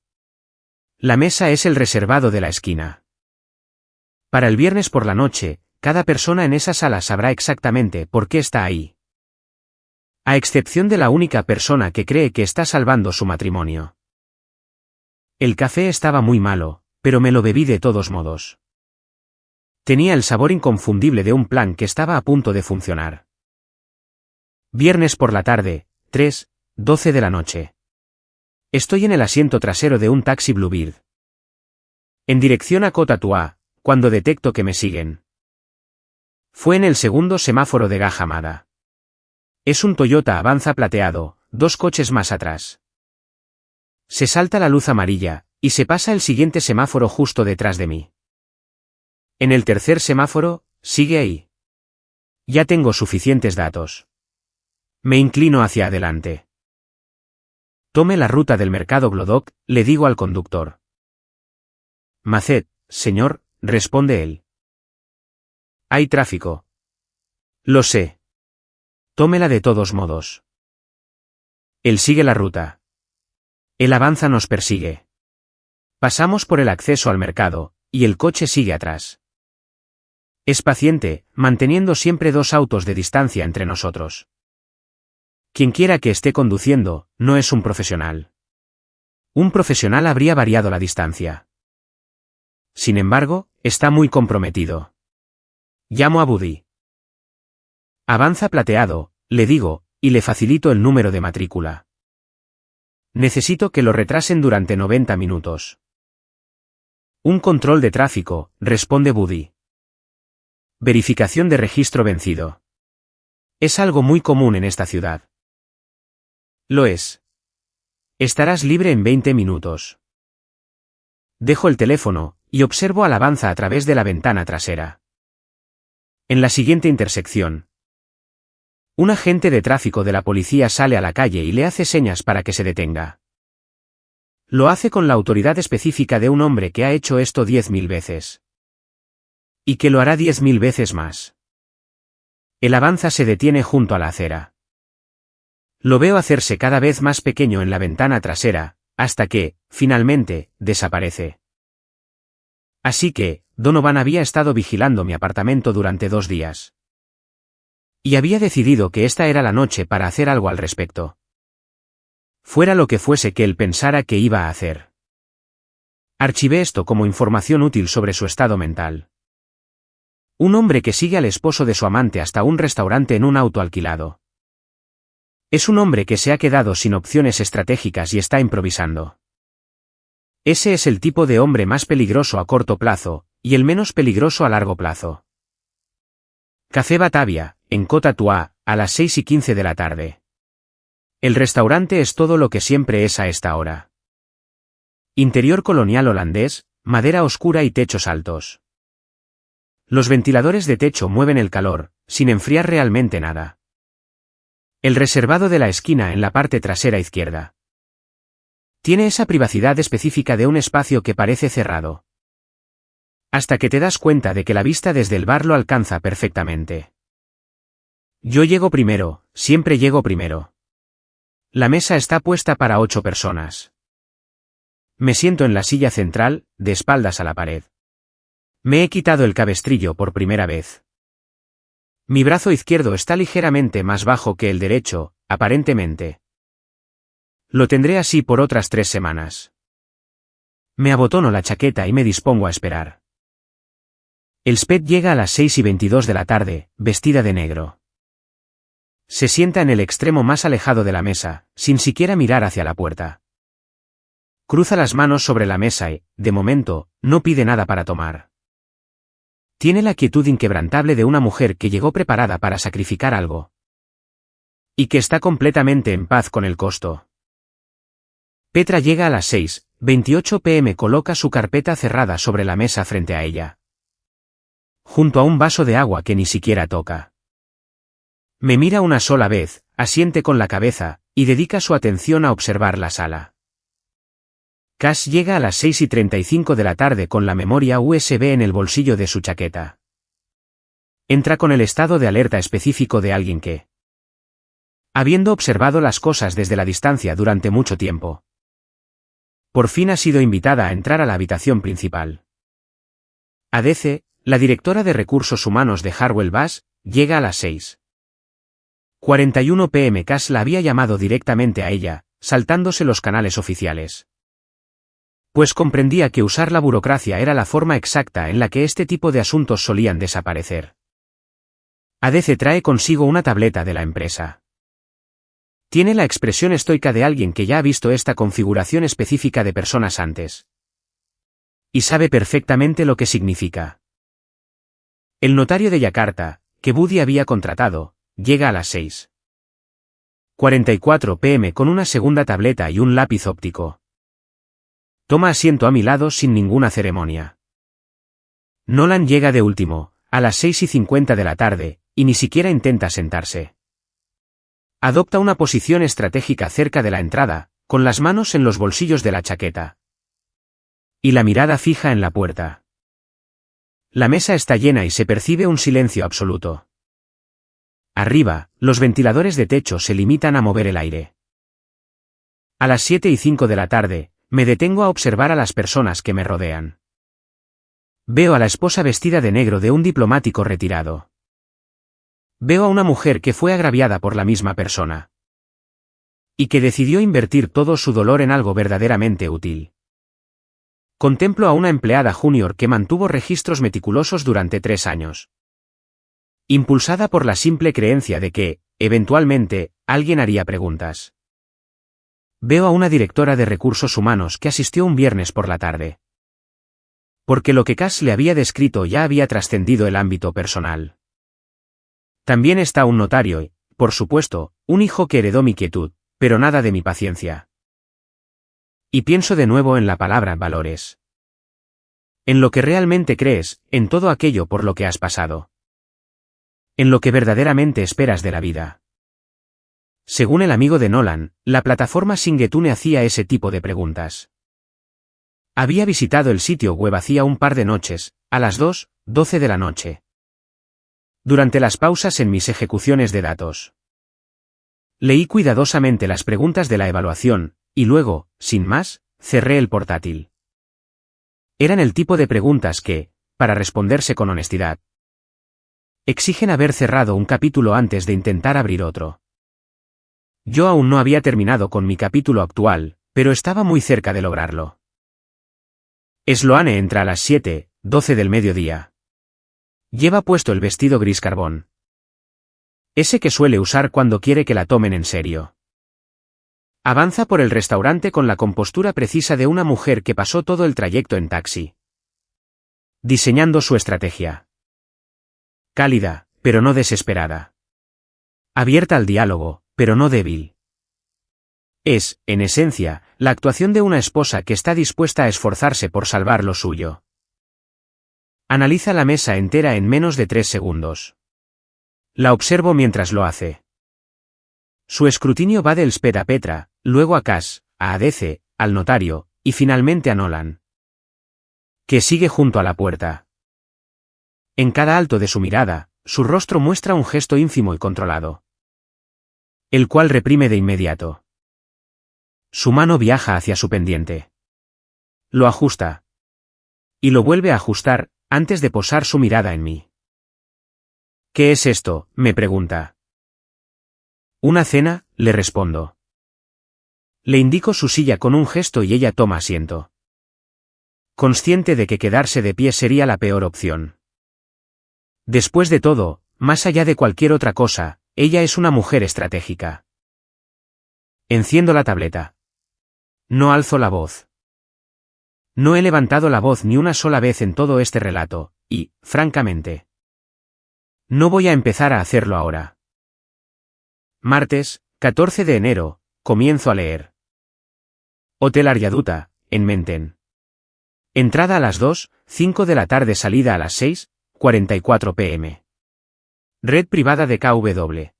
La mesa es el reservado de la esquina. Para el viernes por la noche, cada persona en esa sala sabrá exactamente por qué está ahí. A excepción de la única persona que cree que está salvando su matrimonio. El café estaba muy malo, pero me lo bebí de todos modos. Tenía el sabor inconfundible de un plan que estaba a punto de funcionar. Viernes por la tarde, 3:12 de la noche. Estoy en el asiento trasero de un taxi Bluebird. En dirección a Cotatua, cuando detecto que me siguen. Fue en el segundo semáforo de Gajamada. Es un Toyota Avanza plateado, 2 coches más atrás. Se salta la luz amarilla, Y se pasa el siguiente semáforo justo detrás de mí. En el tercer semáforo, sigue ahí. Ya tengo suficientes datos. Me inclino hacia adelante. Tome la ruta del mercado Glodok, le digo al conductor. Macet, señor, responde él. Hay tráfico. Lo sé. Tómela de todos modos. Él sigue la ruta. Él avanza, nos persigue. Pasamos por el acceso al mercado, y el coche sigue atrás. Es paciente, manteniendo siempre 2 autos de distancia entre nosotros. Quienquiera que esté conduciendo, no es un profesional. Un profesional habría variado la distancia. Sin embargo, está muy comprometido. Llamo a Buddy. Avanza plateado, le digo, y le facilito el número de matrícula. Necesito que lo retrasen durante 90 minutos. Un control de tráfico, responde Buddy. Verificación de registro vencido. Es algo muy común en esta ciudad. Lo es. Estarás libre en 20 minutos. Dejo el teléfono, y observo al Avanza a través de la ventana trasera. En la siguiente intersección. Un agente de tráfico de la policía sale a la calle y le hace señas para que se detenga. Lo hace con la autoridad específica de un hombre que ha hecho esto 10.000 veces. Y que lo hará 10.000 veces más. El Avanza se detiene junto a la acera. Lo veo hacerse cada vez más pequeño en la ventana trasera, hasta que, finalmente, desaparece. Así que, Donovan había estado vigilando mi apartamento durante 2 días. Y había decidido que esta era la noche para hacer algo al respecto. Fuera lo que fuese que él pensara que iba a hacer. Archivé esto como información útil sobre su estado mental. Un hombre que sigue al esposo de su amante hasta un restaurante en un auto alquilado. Es un hombre que se ha quedado sin opciones estratégicas y está improvisando. Ese es el tipo de hombre más peligroso a corto plazo, y el menos peligroso a largo plazo. Café Batavia, en Côte d'Ivoire, a las 6:15 de la tarde. El restaurante es todo lo que siempre es a esta hora. Interior colonial holandés, madera oscura y techos altos. Los ventiladores de techo mueven el calor, sin enfriar realmente nada. El reservado de la esquina en la parte trasera izquierda. Tiene esa privacidad específica de un espacio que parece cerrado. Hasta que te das cuenta de que la vista desde el bar lo alcanza perfectamente. Yo llego primero, siempre llego primero. La mesa está puesta para 8 personas. Me siento en la silla central, de espaldas a la pared. Me he quitado el cabestrillo por primera vez. Mi brazo izquierdo está ligeramente más bajo que el derecho, aparentemente. Lo tendré así por otras 3 semanas. Me abotono la chaqueta y me dispongo a esperar. Elspeth llega a las 6:22 de la tarde, vestida de negro. Se sienta en el extremo más alejado de la mesa, sin siquiera mirar hacia la puerta. Cruza las manos sobre la mesa y, de momento, no pide nada para tomar. Tiene la quietud inquebrantable de una mujer que llegó preparada para sacrificar algo. Y que está completamente en paz con el costo. Petra llega a las 6:28 p.m. Coloca su carpeta cerrada sobre la mesa frente a ella. Junto a un vaso de agua que ni siquiera toca. Me mira una sola vez, asiente con la cabeza, y dedica su atención a observar la sala. Cass llega a las 6:35 de la tarde con la memoria USB en el bolsillo de su chaqueta. Entra con el estado de alerta específico de alguien que, habiendo observado las cosas desde la distancia durante mucho tiempo, por fin ha sido invitada a entrar a la habitación principal. ADC, la directora de recursos humanos de Harwell Bass, llega a las 6:41 p.m. Cass la había llamado directamente a ella, saltándose los canales oficiales. Pues comprendía que usar la burocracia era la forma exacta en la que este tipo de asuntos solían desaparecer. ADC trae consigo una tableta de la empresa. Tiene la expresión estoica de alguien que ya ha visto esta configuración específica de personas antes. Y sabe perfectamente lo que significa. El notario de Yakarta, que Buddy había contratado, llega a las 6:44 p.m. con una segunda tableta y un lápiz óptico. Toma asiento a mi lado sin ninguna ceremonia. Nolan llega de último, a las 6:50 de la tarde, y ni siquiera intenta sentarse. Adopta una posición estratégica cerca de la entrada, con las manos en los bolsillos de la chaqueta. Y la mirada fija en la puerta. La mesa está llena y se percibe un silencio absoluto. Arriba, los ventiladores de techo se limitan a mover el aire. A las 7:05 de la tarde, me detengo a observar a las personas que me rodean. Veo a la esposa vestida de negro de un diplomático retirado. Veo a una mujer que fue agraviada por la misma persona. Y que decidió invertir todo su dolor en algo verdaderamente útil. Contemplo a una empleada junior que mantuvo registros meticulosos durante 3 años. Impulsada por la simple creencia de que, eventualmente, alguien haría preguntas. Veo a una directora de recursos humanos que asistió un viernes por la tarde. Porque lo que Cass le había descrito ya había trascendido el ámbito personal. También está un notario y, por supuesto, un hijo que heredó mi quietud, pero nada de mi paciencia. Y pienso de nuevo en la palabra valores. En lo que realmente crees, en todo aquello por lo que has pasado. En lo que verdaderamente esperas de la vida. Según el amigo de Nolan, la plataforma Singetune hacía ese tipo de preguntas. Había visitado el sitio web hacía un par de noches, a las 2:12 de la noche. Durante las pausas en mis ejecuciones de datos. Leí cuidadosamente las preguntas de la evaluación, y luego, sin más, cerré el portátil. Eran el tipo de preguntas que, para responderse con honestidad, exigen haber cerrado un capítulo antes de intentar abrir otro. Yo aún no había terminado con mi capítulo actual, pero estaba muy cerca de lograrlo. Sloane entra a las 7:12 del mediodía. Lleva puesto el vestido gris carbón. Ese que suele usar cuando quiere que la tomen en serio. Avanza por el restaurante con la compostura precisa de una mujer que pasó todo el trayecto en taxi. Diseñando su estrategia. Cálida, pero no desesperada. Abierta al diálogo, pero no débil. Es, en esencia, la actuación de una esposa que está dispuesta a esforzarse por salvar lo suyo. Analiza la mesa entera en menos de 3 segundos. La observo mientras lo hace. Su escrutinio va del Sped a Petra, luego a Cass, a ADC, al notario, y finalmente a Nolan. Que sigue junto a la puerta. En cada alto de su mirada, su rostro muestra un gesto ínfimo y controlado. El cual reprime de inmediato. Su mano viaja hacia su pendiente. Lo ajusta. Y lo vuelve a ajustar, antes de posar su mirada en mí. ¿Qué es esto?, me pregunta. Una cena, le respondo. Le indico su silla con un gesto y ella toma asiento. Consciente de que quedarse de pie sería la peor opción. Después de todo, más allá de cualquier otra cosa, ella es una mujer estratégica. Enciendo la tableta. No alzo la voz. No he levantado la voz ni una sola vez en todo este relato, y, francamente, no voy a empezar a hacerlo ahora. Martes, 14 de enero, comienzo a leer. Hotel Aryaduta, en Menten. Entrada a las 2:05 de la tarde, salida a las 6:44 p.m. Red privada de KW.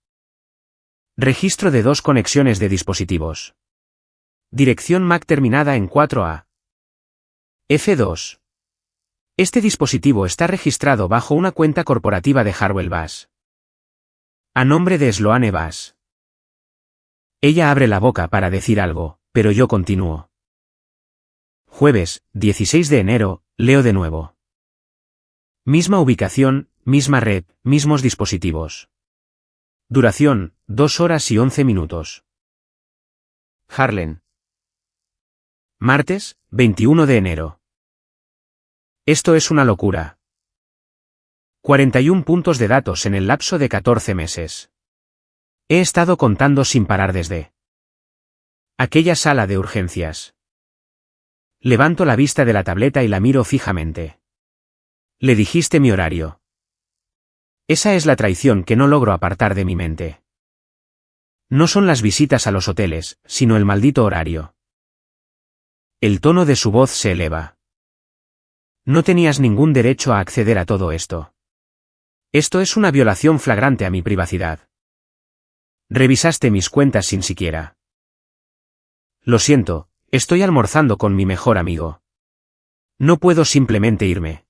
Registro de 2 conexiones de dispositivos. Dirección MAC terminada en 4A. F2. Este dispositivo está registrado bajo una cuenta corporativa de Harwell Bass. A nombre de Sloane Bass. Ella abre la boca para decir algo, pero yo continúo. Jueves, 16 de enero, leo de nuevo. Misma ubicación, misma red, mismos dispositivos. Duración, 2 horas y 11 minutos. Harlem. Martes, 21 de enero. Esto es una locura. 41 puntos de datos en el lapso de 14 meses. He estado contando sin parar desde aquella sala de urgencias. Levanto la vista de la tableta y la miro fijamente. Le dijiste mi horario. Esa es la traición que no logro apartar de mi mente. No son las visitas a los hoteles, sino el maldito horario. El tono de su voz se eleva. No tenías ningún derecho a acceder a todo esto. Esto es una violación flagrante a mi privacidad. Revisaste mis cuentas sin siquiera. Lo siento, estoy almorzando con mi mejor amigo. No puedo simplemente irme.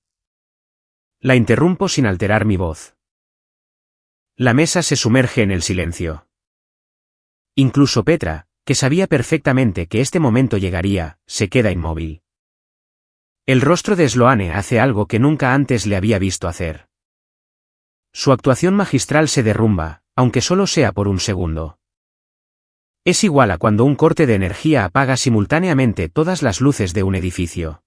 La interrumpo sin alterar mi voz. La mesa se sumerge en el silencio. Incluso Petra, que sabía perfectamente que este momento llegaría, se queda inmóvil. El rostro de Sloane hace algo que nunca antes le había visto hacer. Su actuación magistral se derrumba, aunque solo sea por un segundo. Es igual a cuando un corte de energía apaga simultáneamente todas las luces de un edificio.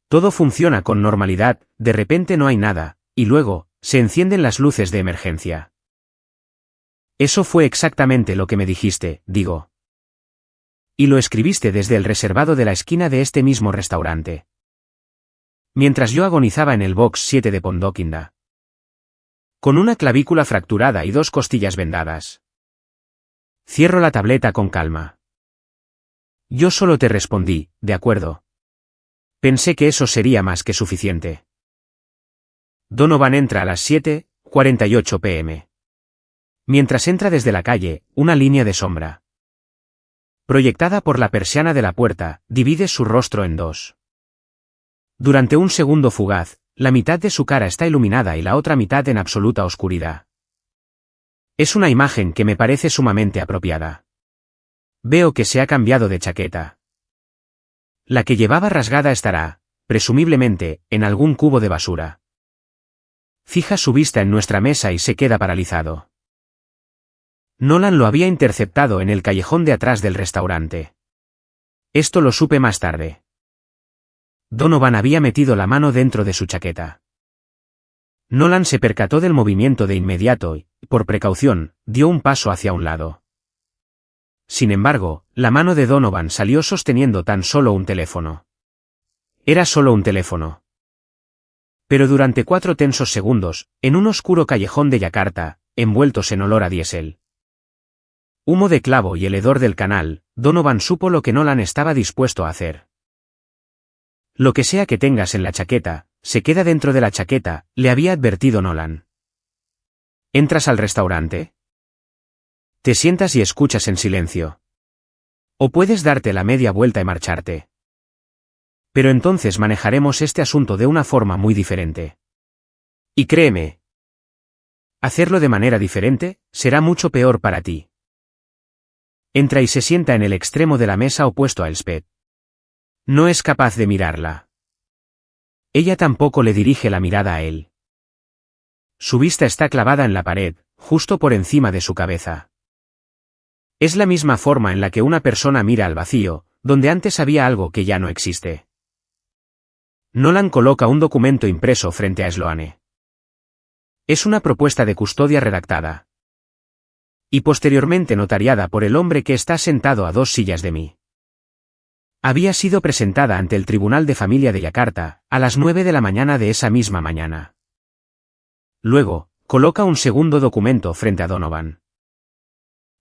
Todo funciona con normalidad, de repente no hay nada, y luego, se encienden las luces de emergencia. Eso fue exactamente lo que me dijiste, digo. Y lo escribiste desde el reservado de la esquina de este mismo restaurante. Mientras yo agonizaba en el box 7 de Pondokinda. Con una clavícula fracturada y 2 costillas vendadas. Cierro la tableta con calma. Yo solo te respondí, de acuerdo. Pensé que eso sería más que suficiente. Donovan entra a las 7:48 p.m. Mientras entra desde la calle, una línea de sombra, proyectada por la persiana de la puerta, divide su rostro en dos. Durante un segundo fugaz, la mitad de su cara está iluminada y la otra mitad en absoluta oscuridad. Es una imagen que me parece sumamente apropiada. Veo que se ha cambiado de chaqueta. La que llevaba rasgada estará, presumiblemente, en algún cubo de basura. Fija su vista en nuestra mesa y se queda paralizado. Nolan lo había interceptado en el callejón de atrás del restaurante. Esto lo supe más tarde. Donovan había metido la mano dentro de su chaqueta. Nolan se percató del movimiento de inmediato y, por precaución, dio un paso hacia un lado. Sin embargo, la mano de Donovan salió sosteniendo tan solo un teléfono. Era solo un teléfono. Pero durante 4 tensos segundos, en un oscuro callejón de Yakarta, envueltos en olor a diésel, humo de clavo y el hedor del canal, Donovan supo lo que Nolan estaba dispuesto a hacer. Lo que sea que tengas en la chaqueta, se queda dentro de la chaqueta, le había advertido Nolan. ¿Entras al restaurante? Te sientas y escuchas en silencio. O puedes darte la media vuelta y marcharte. Pero entonces manejaremos este asunto de una forma muy diferente. Y créeme, hacerlo de manera diferente, será mucho peor para ti. Entra y se sienta en el extremo de la mesa opuesto a Elspeth. No es capaz de mirarla. Ella tampoco le dirige la mirada a él. Su vista está clavada en la pared, justo por encima de su cabeza. Es la misma forma en la que una persona mira al vacío, donde antes había algo que ya no existe. Nolan coloca un documento impreso frente a Sloane. Es una propuesta de custodia redactada. Y posteriormente notariada por el hombre que está sentado a 2 sillas de mí. Había sido presentada ante el Tribunal de Familia de Yakarta, a las 9 de la mañana de esa misma mañana. Luego, coloca un segundo documento frente a Donovan.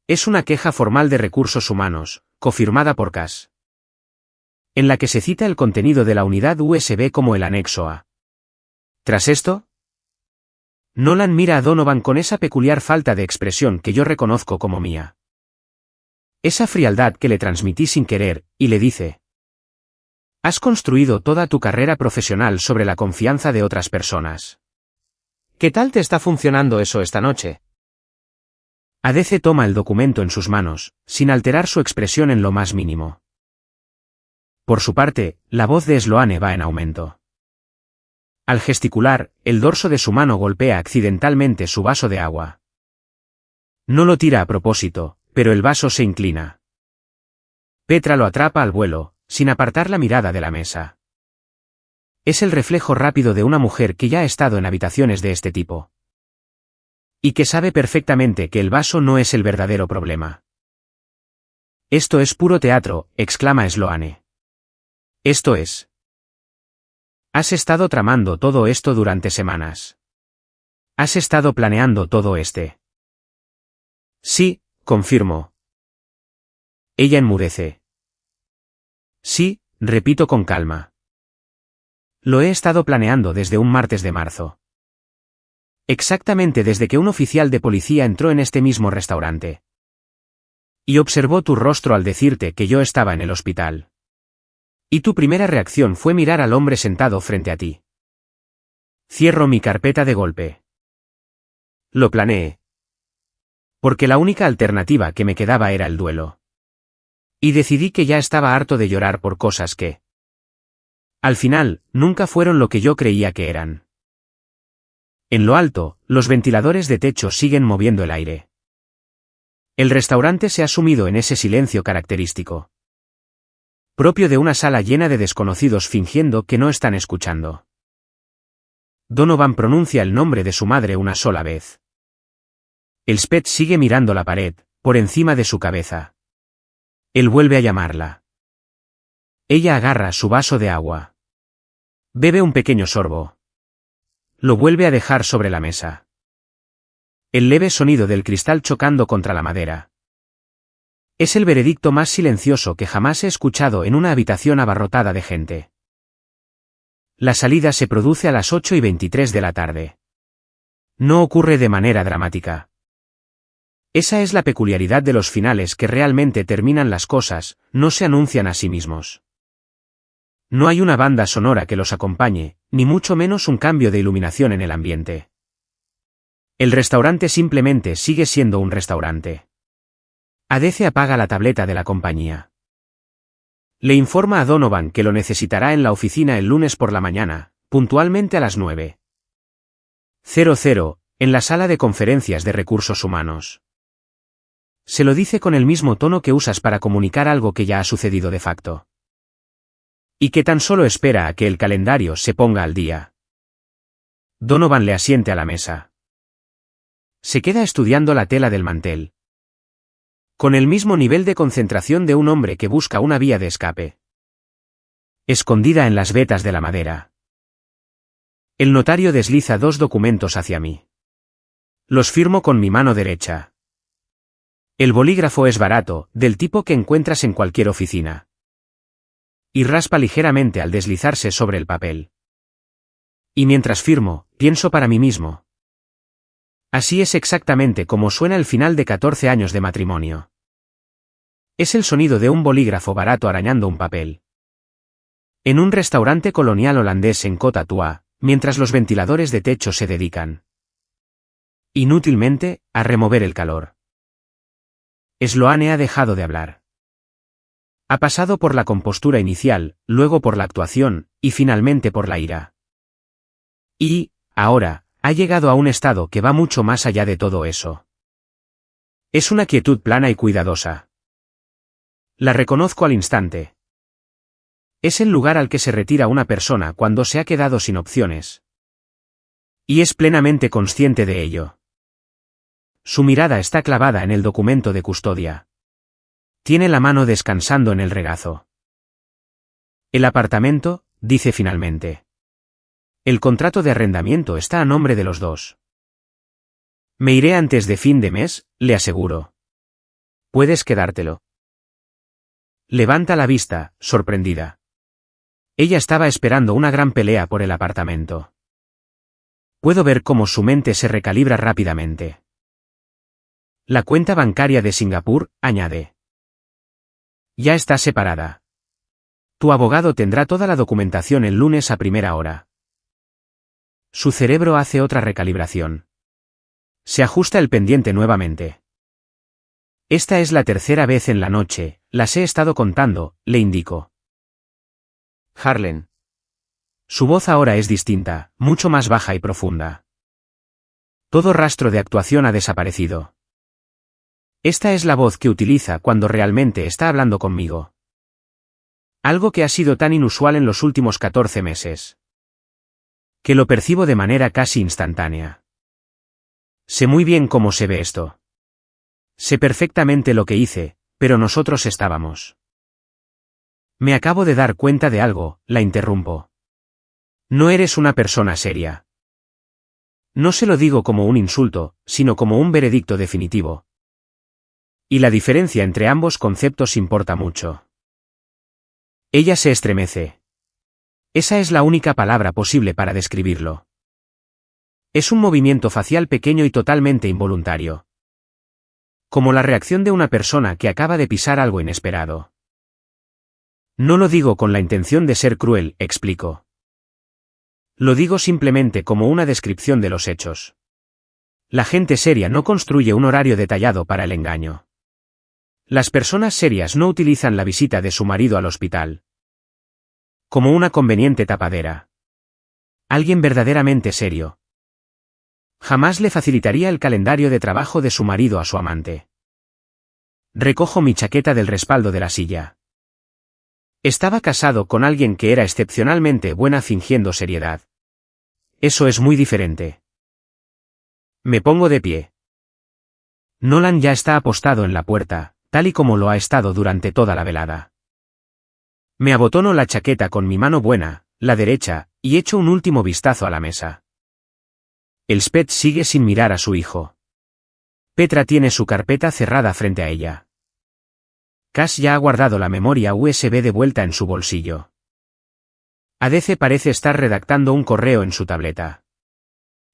Es una queja formal de recursos humanos, cofirmada por Cass, en la que se cita el contenido de la unidad USB como el anexo A. Tras esto, Nolan mira a Donovan con esa peculiar falta de expresión que yo reconozco como mía. Esa frialdad que le transmití sin querer, y le dice: has construido toda tu carrera profesional sobre la confianza de otras personas. ¿Qué tal te está funcionando eso esta noche? ADC toma el documento en sus manos, sin alterar su expresión en lo más mínimo. Por su parte, la voz de Sloane va en aumento. Al gesticular, el dorso de su mano golpea accidentalmente su vaso de agua. No lo tira a propósito, pero el vaso se inclina. Petra lo atrapa al vuelo, sin apartar la mirada de la mesa. Es el reflejo rápido de una mujer que ya ha estado en habitaciones de este tipo. Y que sabe perfectamente que el vaso no es el verdadero problema. Esto es puro teatro, exclama Sloane. Esto es. Has estado tramando todo esto durante semanas. Has estado planeando todo este. Sí, confirmo. Ella enmudece. Sí, repito con calma. Lo he estado planeando desde un martes de marzo. Exactamente desde que un oficial de policía entró en este mismo restaurante. Y observó tu rostro al decirte que yo estaba en el hospital. Y tu primera reacción fue mirar al hombre sentado frente a ti. Cierro mi carpeta de golpe. Lo planeé. Porque la única alternativa que me quedaba era el duelo. Y decidí que ya estaba harto de llorar por cosas que, al final, nunca fueron lo que yo creía que eran. En lo alto, los ventiladores de techo siguen moviendo el aire. El restaurante se ha sumido en ese silencio característico, propio de una sala llena de desconocidos fingiendo que no están escuchando. Donovan pronuncia el nombre de su madre una sola vez. Elspeth sigue mirando la pared, por encima de su cabeza. Él vuelve a llamarla. Ella agarra su vaso de agua. Bebe un pequeño sorbo. Lo vuelve a dejar sobre la mesa. El leve sonido del cristal chocando contra la madera. Es el veredicto más silencioso que jamás he escuchado en una habitación abarrotada de gente. La salida se produce a las 8:23 de la tarde. No ocurre de manera dramática. Esa es la peculiaridad de los finales que realmente terminan las cosas, no se anuncian a sí mismos. No hay una banda sonora que los acompañe, ni mucho menos un cambio de iluminación en el ambiente. El restaurante simplemente sigue siendo un restaurante. Adece apaga la tableta de la compañía. Le informa a Donovan que lo necesitará en la oficina el lunes por la mañana, puntualmente a las 9:00, en la sala de conferencias de recursos humanos. Se lo dice con el mismo tono que usas para comunicar algo que ya ha sucedido de facto. Y que tan solo espera a que el calendario se ponga al día. Donovan le asiente a la mesa. Se queda estudiando la tela del mantel. Con el mismo nivel de concentración de un hombre que busca una vía de escape. Escondida en las vetas de la madera. El notario desliza 2 documentos hacia mí. Los firmo con mi mano derecha. El bolígrafo es barato, del tipo que encuentras en cualquier oficina. Y raspa ligeramente al deslizarse sobre el papel. Y mientras firmo, pienso para mí mismo. Así es exactamente como suena el final de 14 años de matrimonio. Es el sonido de un bolígrafo barato arañando un papel. En un restaurante colonial holandés en Côte d'Ivoire, mientras los ventiladores de techo se dedican, inútilmente, a remover el calor. Sloane ha dejado de hablar. Ha pasado por la compostura inicial, luego por la actuación, y finalmente por la ira. Y, ahora, ha llegado a un estado que va mucho más allá de todo eso. Es una quietud plana y cuidadosa. La reconozco al instante. Es el lugar al que se retira una persona cuando se ha quedado sin opciones. Y es plenamente consciente de ello. Su mirada está clavada en el documento de custodia. Tiene la mano descansando en el regazo. El apartamento, dice finalmente. El contrato de arrendamiento está a nombre de los dos. Me iré antes de fin de mes, le aseguro. Puedes quedártelo. Levanta la vista, sorprendida. Ella estaba esperando una gran pelea por el apartamento. Puedo ver cómo su mente se recalibra rápidamente. La cuenta bancaria de Singapur, añade. Ya está separada. Tu abogado tendrá toda la documentación el lunes a primera hora. Su cerebro hace otra recalibración. Se ajusta el pendiente nuevamente. Esta es la tercera vez en la noche, las he estado contando, le indico. Harlan. Su voz ahora es distinta, mucho más baja y profunda. Todo rastro de actuación ha desaparecido. Esta es la voz que utiliza cuando realmente está hablando conmigo. Algo que ha sido tan inusual en los últimos 14 meses. Que lo percibo de manera casi instantánea. Sé muy bien cómo se ve esto. Sé perfectamente lo que hice, pero nosotros estábamos. Me acabo de dar cuenta de algo, la interrumpo. No eres una persona seria. No se lo digo como un insulto, sino como un veredicto definitivo. Y la diferencia entre ambos conceptos importa mucho. Ella se estremece. Esa es la única palabra posible para describirlo. Es un movimiento facial pequeño y totalmente involuntario. Como la reacción de una persona que acaba de pisar algo inesperado. No lo digo con la intención de ser cruel, explico. Lo digo simplemente como una descripción de los hechos. La gente seria no construye un horario detallado para el engaño. Las personas serias no utilizan la visita de su marido al hospital como una conveniente tapadera. Alguien verdaderamente serio jamás le facilitaría el calendario de trabajo de su marido a su amante. Recojo mi chaqueta del respaldo de la silla. Estaba casado con alguien que era excepcionalmente buena fingiendo seriedad. Eso es muy diferente. Me pongo de pie. Nolan ya está apostado en la puerta, tal y como lo ha estado durante toda la velada. Me abotono la chaqueta con mi mano buena, la derecha, y echo un último vistazo a la mesa. Elspeth sigue sin mirar a su hijo. Petra tiene su carpeta cerrada frente a ella. Cass ya ha guardado la memoria USB de vuelta en su bolsillo. Adece parece estar redactando un correo en su tableta.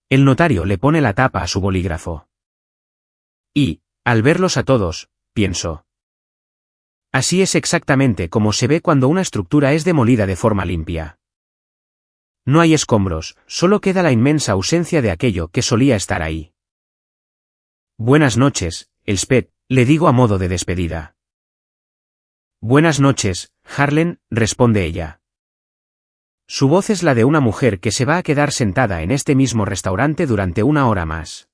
El notario le pone la tapa a su bolígrafo. Y, al verlos a todos, pienso. Así es exactamente como se ve cuando una estructura es demolida de forma limpia. No hay escombros, solo queda la inmensa ausencia de aquello que solía estar ahí. Buenas noches, Elspeth, le digo a modo de despedida. Buenas noches, Harlan, responde ella. Su voz es la de una mujer que se va a quedar sentada en este mismo restaurante durante una hora más.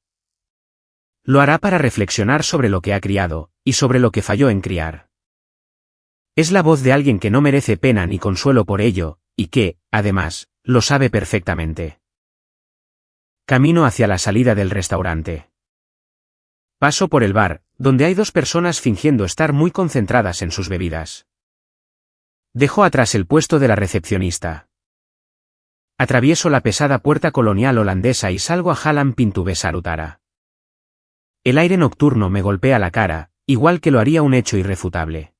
Lo hará para reflexionar sobre lo que ha criado, y sobre lo que falló en criar. Es la voz de alguien que no merece pena ni consuelo por ello, y que, además, lo sabe perfectamente. Camino hacia la salida del restaurante. Paso por el bar, donde hay dos personas fingiendo estar muy concentradas en sus bebidas. Dejo atrás el puesto de la recepcionista. Atravieso la pesada puerta colonial holandesa y salgo a Hallan Pintubesar Utara. El aire nocturno me golpea la cara, igual que lo haría un hecho irrefutable.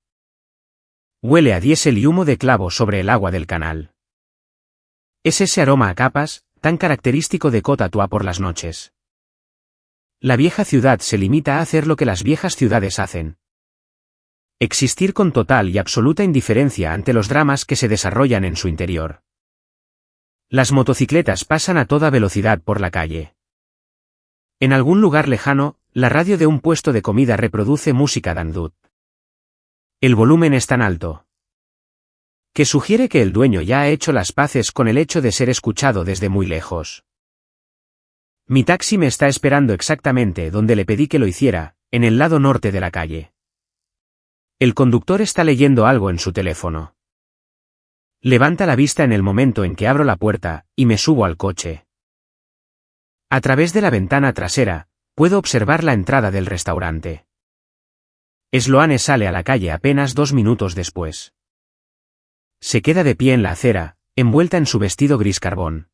Huele a diésel y humo de clavo sobre el agua del canal. Es ese aroma a capas, tan característico de Koh Tatuá por las noches. La vieja ciudad se limita a hacer lo que las viejas ciudades hacen. Existir con total y absoluta indiferencia ante los dramas que se desarrollan en su interior. Las motocicletas pasan a toda velocidad por la calle. En algún lugar lejano, la radio de un puesto de comida reproduce música dandut. El volumen es tan alto que sugiere que el dueño ya ha hecho las paces con el hecho de ser escuchado desde muy lejos. Mi taxi me está esperando exactamente donde le pedí que lo hiciera, en el lado norte de la calle. El conductor está leyendo algo en su teléfono. Levanta la vista en el momento en que abro la puerta, y me subo al coche. A través de la ventana trasera, puedo observar la entrada del restaurante. Sloane sale a la calle apenas 2 minutos después. Se queda de pie en la acera, envuelta en su vestido gris carbón.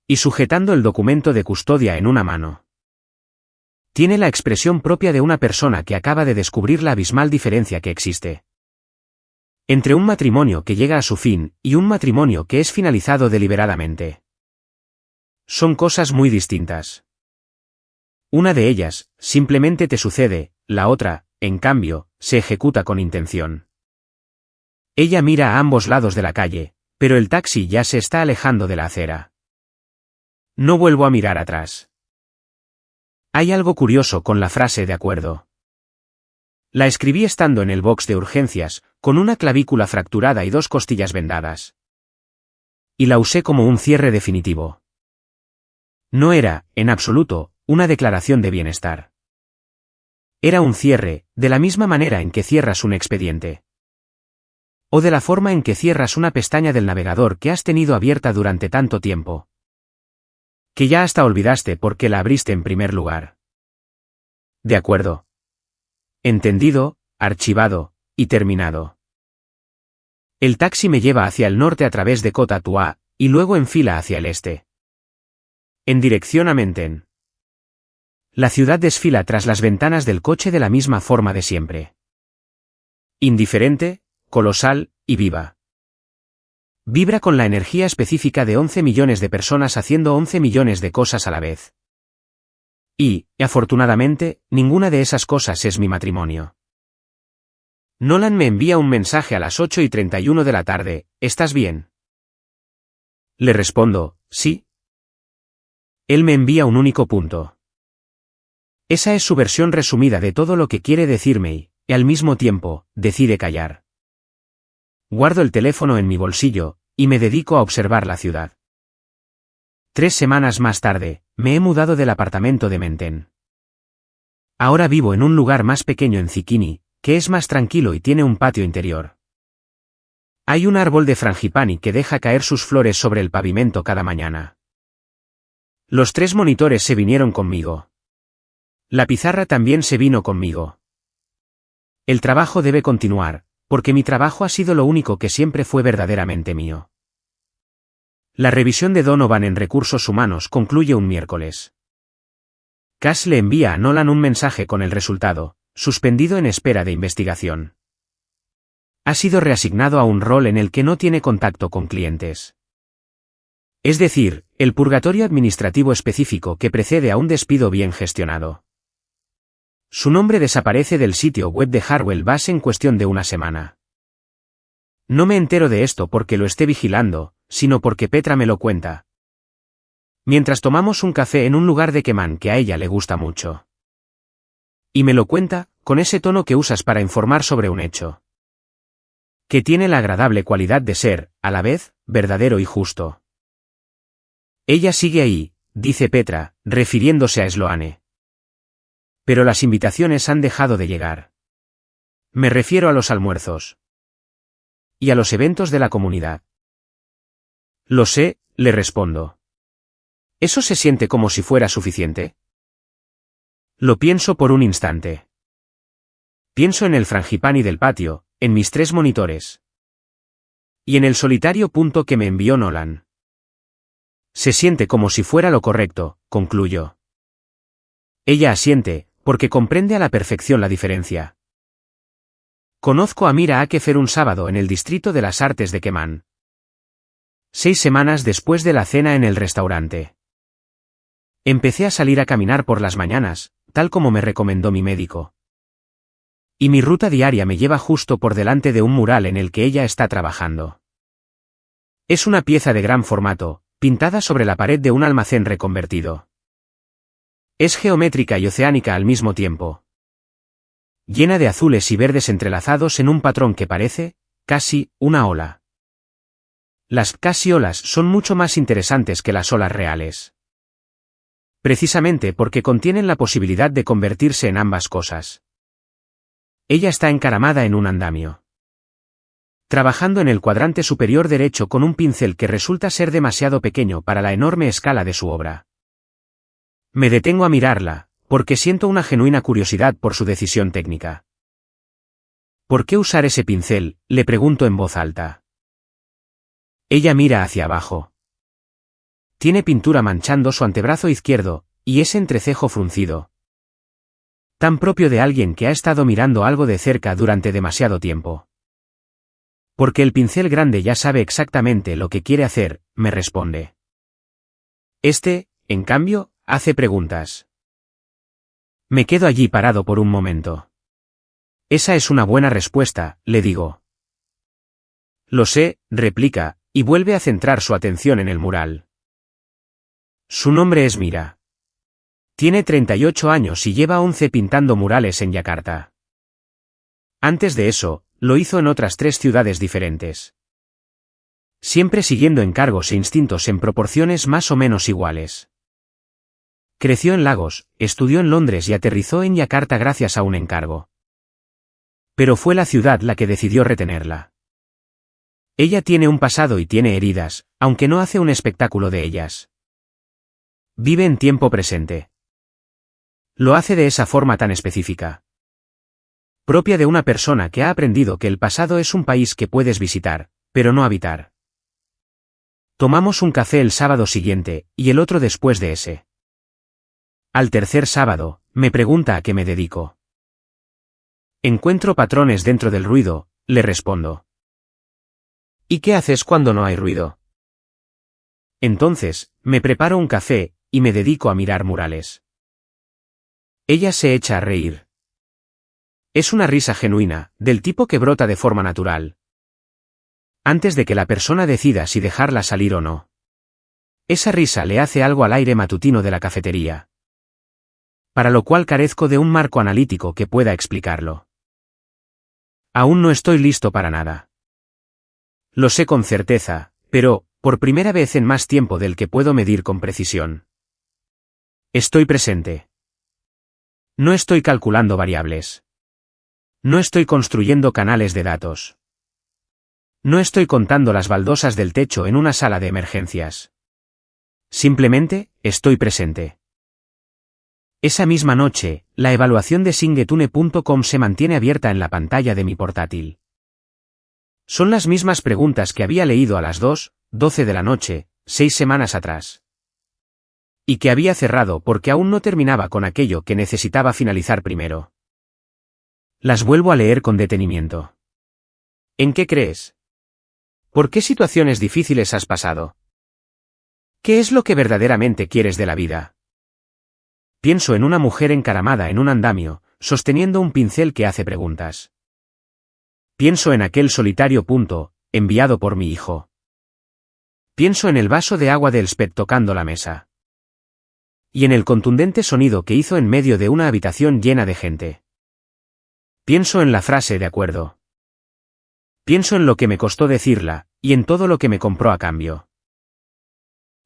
Y sujetando el documento de custodia en una mano. Tiene la expresión propia de una persona que acaba de descubrir la abismal diferencia que existe entre un matrimonio que llega a su fin y un matrimonio que es finalizado deliberadamente. Son cosas muy distintas. Una de ellas, simplemente te sucede, la otra, en cambio, se ejecuta con intención. Ella mira a ambos lados de la calle, pero el taxi ya se está alejando de la acera. No vuelvo a mirar atrás. Hay algo curioso con la frase de acuerdo. La escribí estando en el box de urgencias, con una clavícula fracturada y 2 costillas vendadas. Y la usé como un cierre definitivo. No era, en absoluto, una declaración de bienestar. Era un cierre, de la misma manera en que cierras un expediente. O de la forma en que cierras una pestaña del navegador que has tenido abierta durante tanto tiempo. Que ya hasta olvidaste por qué la abriste en primer lugar. De acuerdo. Entendido, archivado, y terminado. El taxi me lleva hacia el norte a través de Koh Tatuá, y luego enfila hacia el este. En dirección a Menten. La ciudad desfila tras las ventanas del coche de la misma forma de siempre. Indiferente, colosal y viva. Vibra con la energía específica de 11 millones de personas haciendo 11 millones de cosas a la vez. Y, afortunadamente, ninguna de esas cosas es mi matrimonio. Nolan me envía un mensaje a las 8:31 de la tarde, ¿estás bien? Le respondo, sí. Él me envía un único punto. Esa es su versión resumida de todo lo que quiere decirme y, al mismo tiempo, decide callar. Guardo el teléfono en mi bolsillo, y me dedico a observar la ciudad. 3 semanas más tarde, me he mudado del apartamento de Menten. Ahora vivo en un lugar más pequeño en Zikini, que es más tranquilo y tiene un patio interior. Hay un árbol de frangipani que deja caer sus flores sobre el pavimento cada mañana. Los 3 monitores se vinieron conmigo. La pizarra también se vino conmigo. El trabajo debe continuar, porque mi trabajo ha sido lo único que siempre fue verdaderamente mío. La revisión de Donovan en recursos humanos concluye un miércoles. Cass le envía a Nolan un mensaje con el resultado, suspendido en espera de investigación. Ha sido reasignado a un rol en el que no tiene contacto con clientes. Es decir, el purgatorio administrativo específico que precede a un despido bien gestionado. Su nombre desaparece del sitio web de Harwell Bass en cuestión de una semana. No me entero de esto porque lo esté vigilando, sino porque Petra me lo cuenta. Mientras tomamos un café en un lugar de Keman que a ella le gusta mucho. Y me lo cuenta, con ese tono que usas para informar sobre un hecho. Que tiene la agradable cualidad de ser, a la vez, verdadero y justo. Ella sigue ahí, dice Petra, refiriéndose a Sloane. Pero las invitaciones han dejado de llegar. Me refiero a los almuerzos. Y a los eventos de la comunidad. Lo sé, le respondo. ¿Eso se siente como si fuera suficiente? Lo pienso por un instante. Pienso en el frangipani del patio, en mis 3 monitores. Y en el solitario punto que me envió Nolan. Se siente como si fuera lo correcto, concluyo. Ella asiente, porque comprende a la perfección la diferencia. Conozco a Mira Akefer un sábado en el Distrito de las Artes de Keman. 6 semanas después de la cena en el restaurante. Empecé a salir a caminar por las mañanas, tal como me recomendó mi médico. Y mi ruta diaria me lleva justo por delante de un mural en el que ella está trabajando. Es una pieza de gran formato, pintada sobre la pared de un almacén reconvertido. Es geométrica y oceánica al mismo tiempo. Llena de azules y verdes entrelazados en un patrón que parece, casi, una ola. Las casi olas son mucho más interesantes que las olas reales. Precisamente porque contienen la posibilidad de convertirse en ambas cosas. Ella está encaramada en un andamio. Trabajando en el cuadrante superior derecho con un pincel que resulta ser demasiado pequeño para la enorme escala de su obra. Me detengo a mirarla, porque siento una genuina curiosidad por su decisión técnica. ¿Por qué usar ese pincel?, le pregunto en voz alta. Ella mira hacia abajo. Tiene pintura manchando su antebrazo izquierdo, y ese entrecejo fruncido. Tan propio de alguien que ha estado mirando algo de cerca durante demasiado tiempo. Porque el pincel grande ya sabe exactamente lo que quiere hacer, me responde. Este, en cambio, hace preguntas. Me quedo allí parado por un momento. Esa es una buena respuesta, le digo. Lo sé, replica, y vuelve a centrar su atención en el mural. Su nombre es Mira. Tiene 38 años y lleva 11 pintando murales en Yakarta. Antes de eso, lo hizo en otras 3 ciudades diferentes. Siempre siguiendo encargos e instintos en proporciones más o menos iguales. Creció en Lagos, estudió en Londres y aterrizó en Yakarta gracias a un encargo. Pero fue la ciudad la que decidió retenerla. Ella tiene un pasado y tiene heridas, aunque no hace un espectáculo de ellas. Vive en tiempo presente. Lo hace de esa forma tan específica. Propia de una persona que ha aprendido que el pasado es un país que puedes visitar, pero no habitar. Tomamos un café el sábado siguiente, y el otro después de ese. Al tercer sábado, me pregunta a qué me dedico. Encuentro patrones dentro del ruido, Le respondo. ¿Y qué haces cuando no hay ruido? Entonces, me preparo un café, y me dedico a mirar murales. Ella se echa a reír. Es una risa genuina, del tipo que brota de forma natural. Antes de que la persona decida si dejarla salir o no. Esa risa le hace algo al aire matutino de la cafetería. Para lo cual carezco de un marco analítico que pueda explicarlo. Aún no estoy listo para nada. Lo sé con certeza, pero, por primera vez en más tiempo del que puedo medir con precisión. Estoy presente. No estoy calculando variables. No estoy construyendo canales de datos. No estoy contando las baldosas del techo en una sala de emergencias. Simplemente, estoy presente. Esa misma noche, la evaluación de Singetune.com se mantiene abierta en la pantalla de mi portátil. Son las mismas preguntas que había leído a las 2:12 de la noche, 6 semanas atrás. Y que había cerrado porque aún no terminaba con aquello que necesitaba finalizar primero. Las vuelvo a leer con detenimiento. ¿En qué crees? ¿Por qué situaciones difíciles has pasado? ¿Qué es lo que verdaderamente quieres de la vida? Pienso en una mujer encaramada en un andamio, sosteniendo un pincel que hace preguntas. Pienso en aquel solitario punto, enviado por mi hijo. Pienso en el vaso de agua del Spet tocando la mesa. Y en el contundente sonido que hizo en medio de una habitación llena de gente. Pienso en la frase de acuerdo. Pienso en lo que me costó decirla, y en todo lo que me compró a cambio.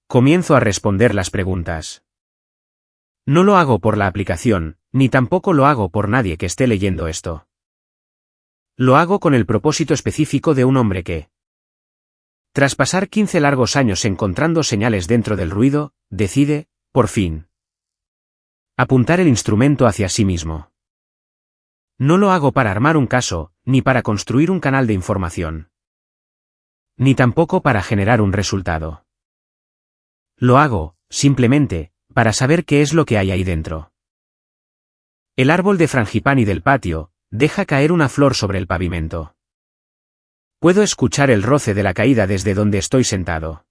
Comienzo a responder las preguntas. No lo hago por la aplicación, ni tampoco lo hago por nadie que esté leyendo esto. Lo hago con el propósito específico de un hombre que, tras pasar 15 largos años encontrando señales dentro del ruido, decide, por fin, apuntar el instrumento hacia sí mismo. No lo hago para armar un caso, ni para construir un canal de información. Ni tampoco para generar un resultado. Lo hago, simplemente, para saber qué es lo que hay ahí dentro. El árbol de frangipani del patio, deja caer una flor sobre el pavimento. Puedo escuchar el roce de la caída desde donde estoy sentado.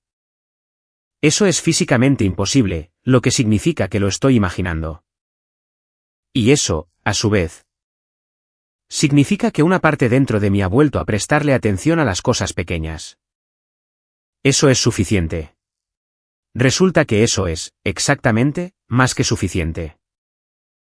Eso es físicamente imposible, lo que significa que lo estoy imaginando. Y eso, a su vez, significa que una parte dentro de mí ha vuelto a prestarle atención a las cosas pequeñas. Eso es suficiente. Resulta que eso es, exactamente, más que suficiente.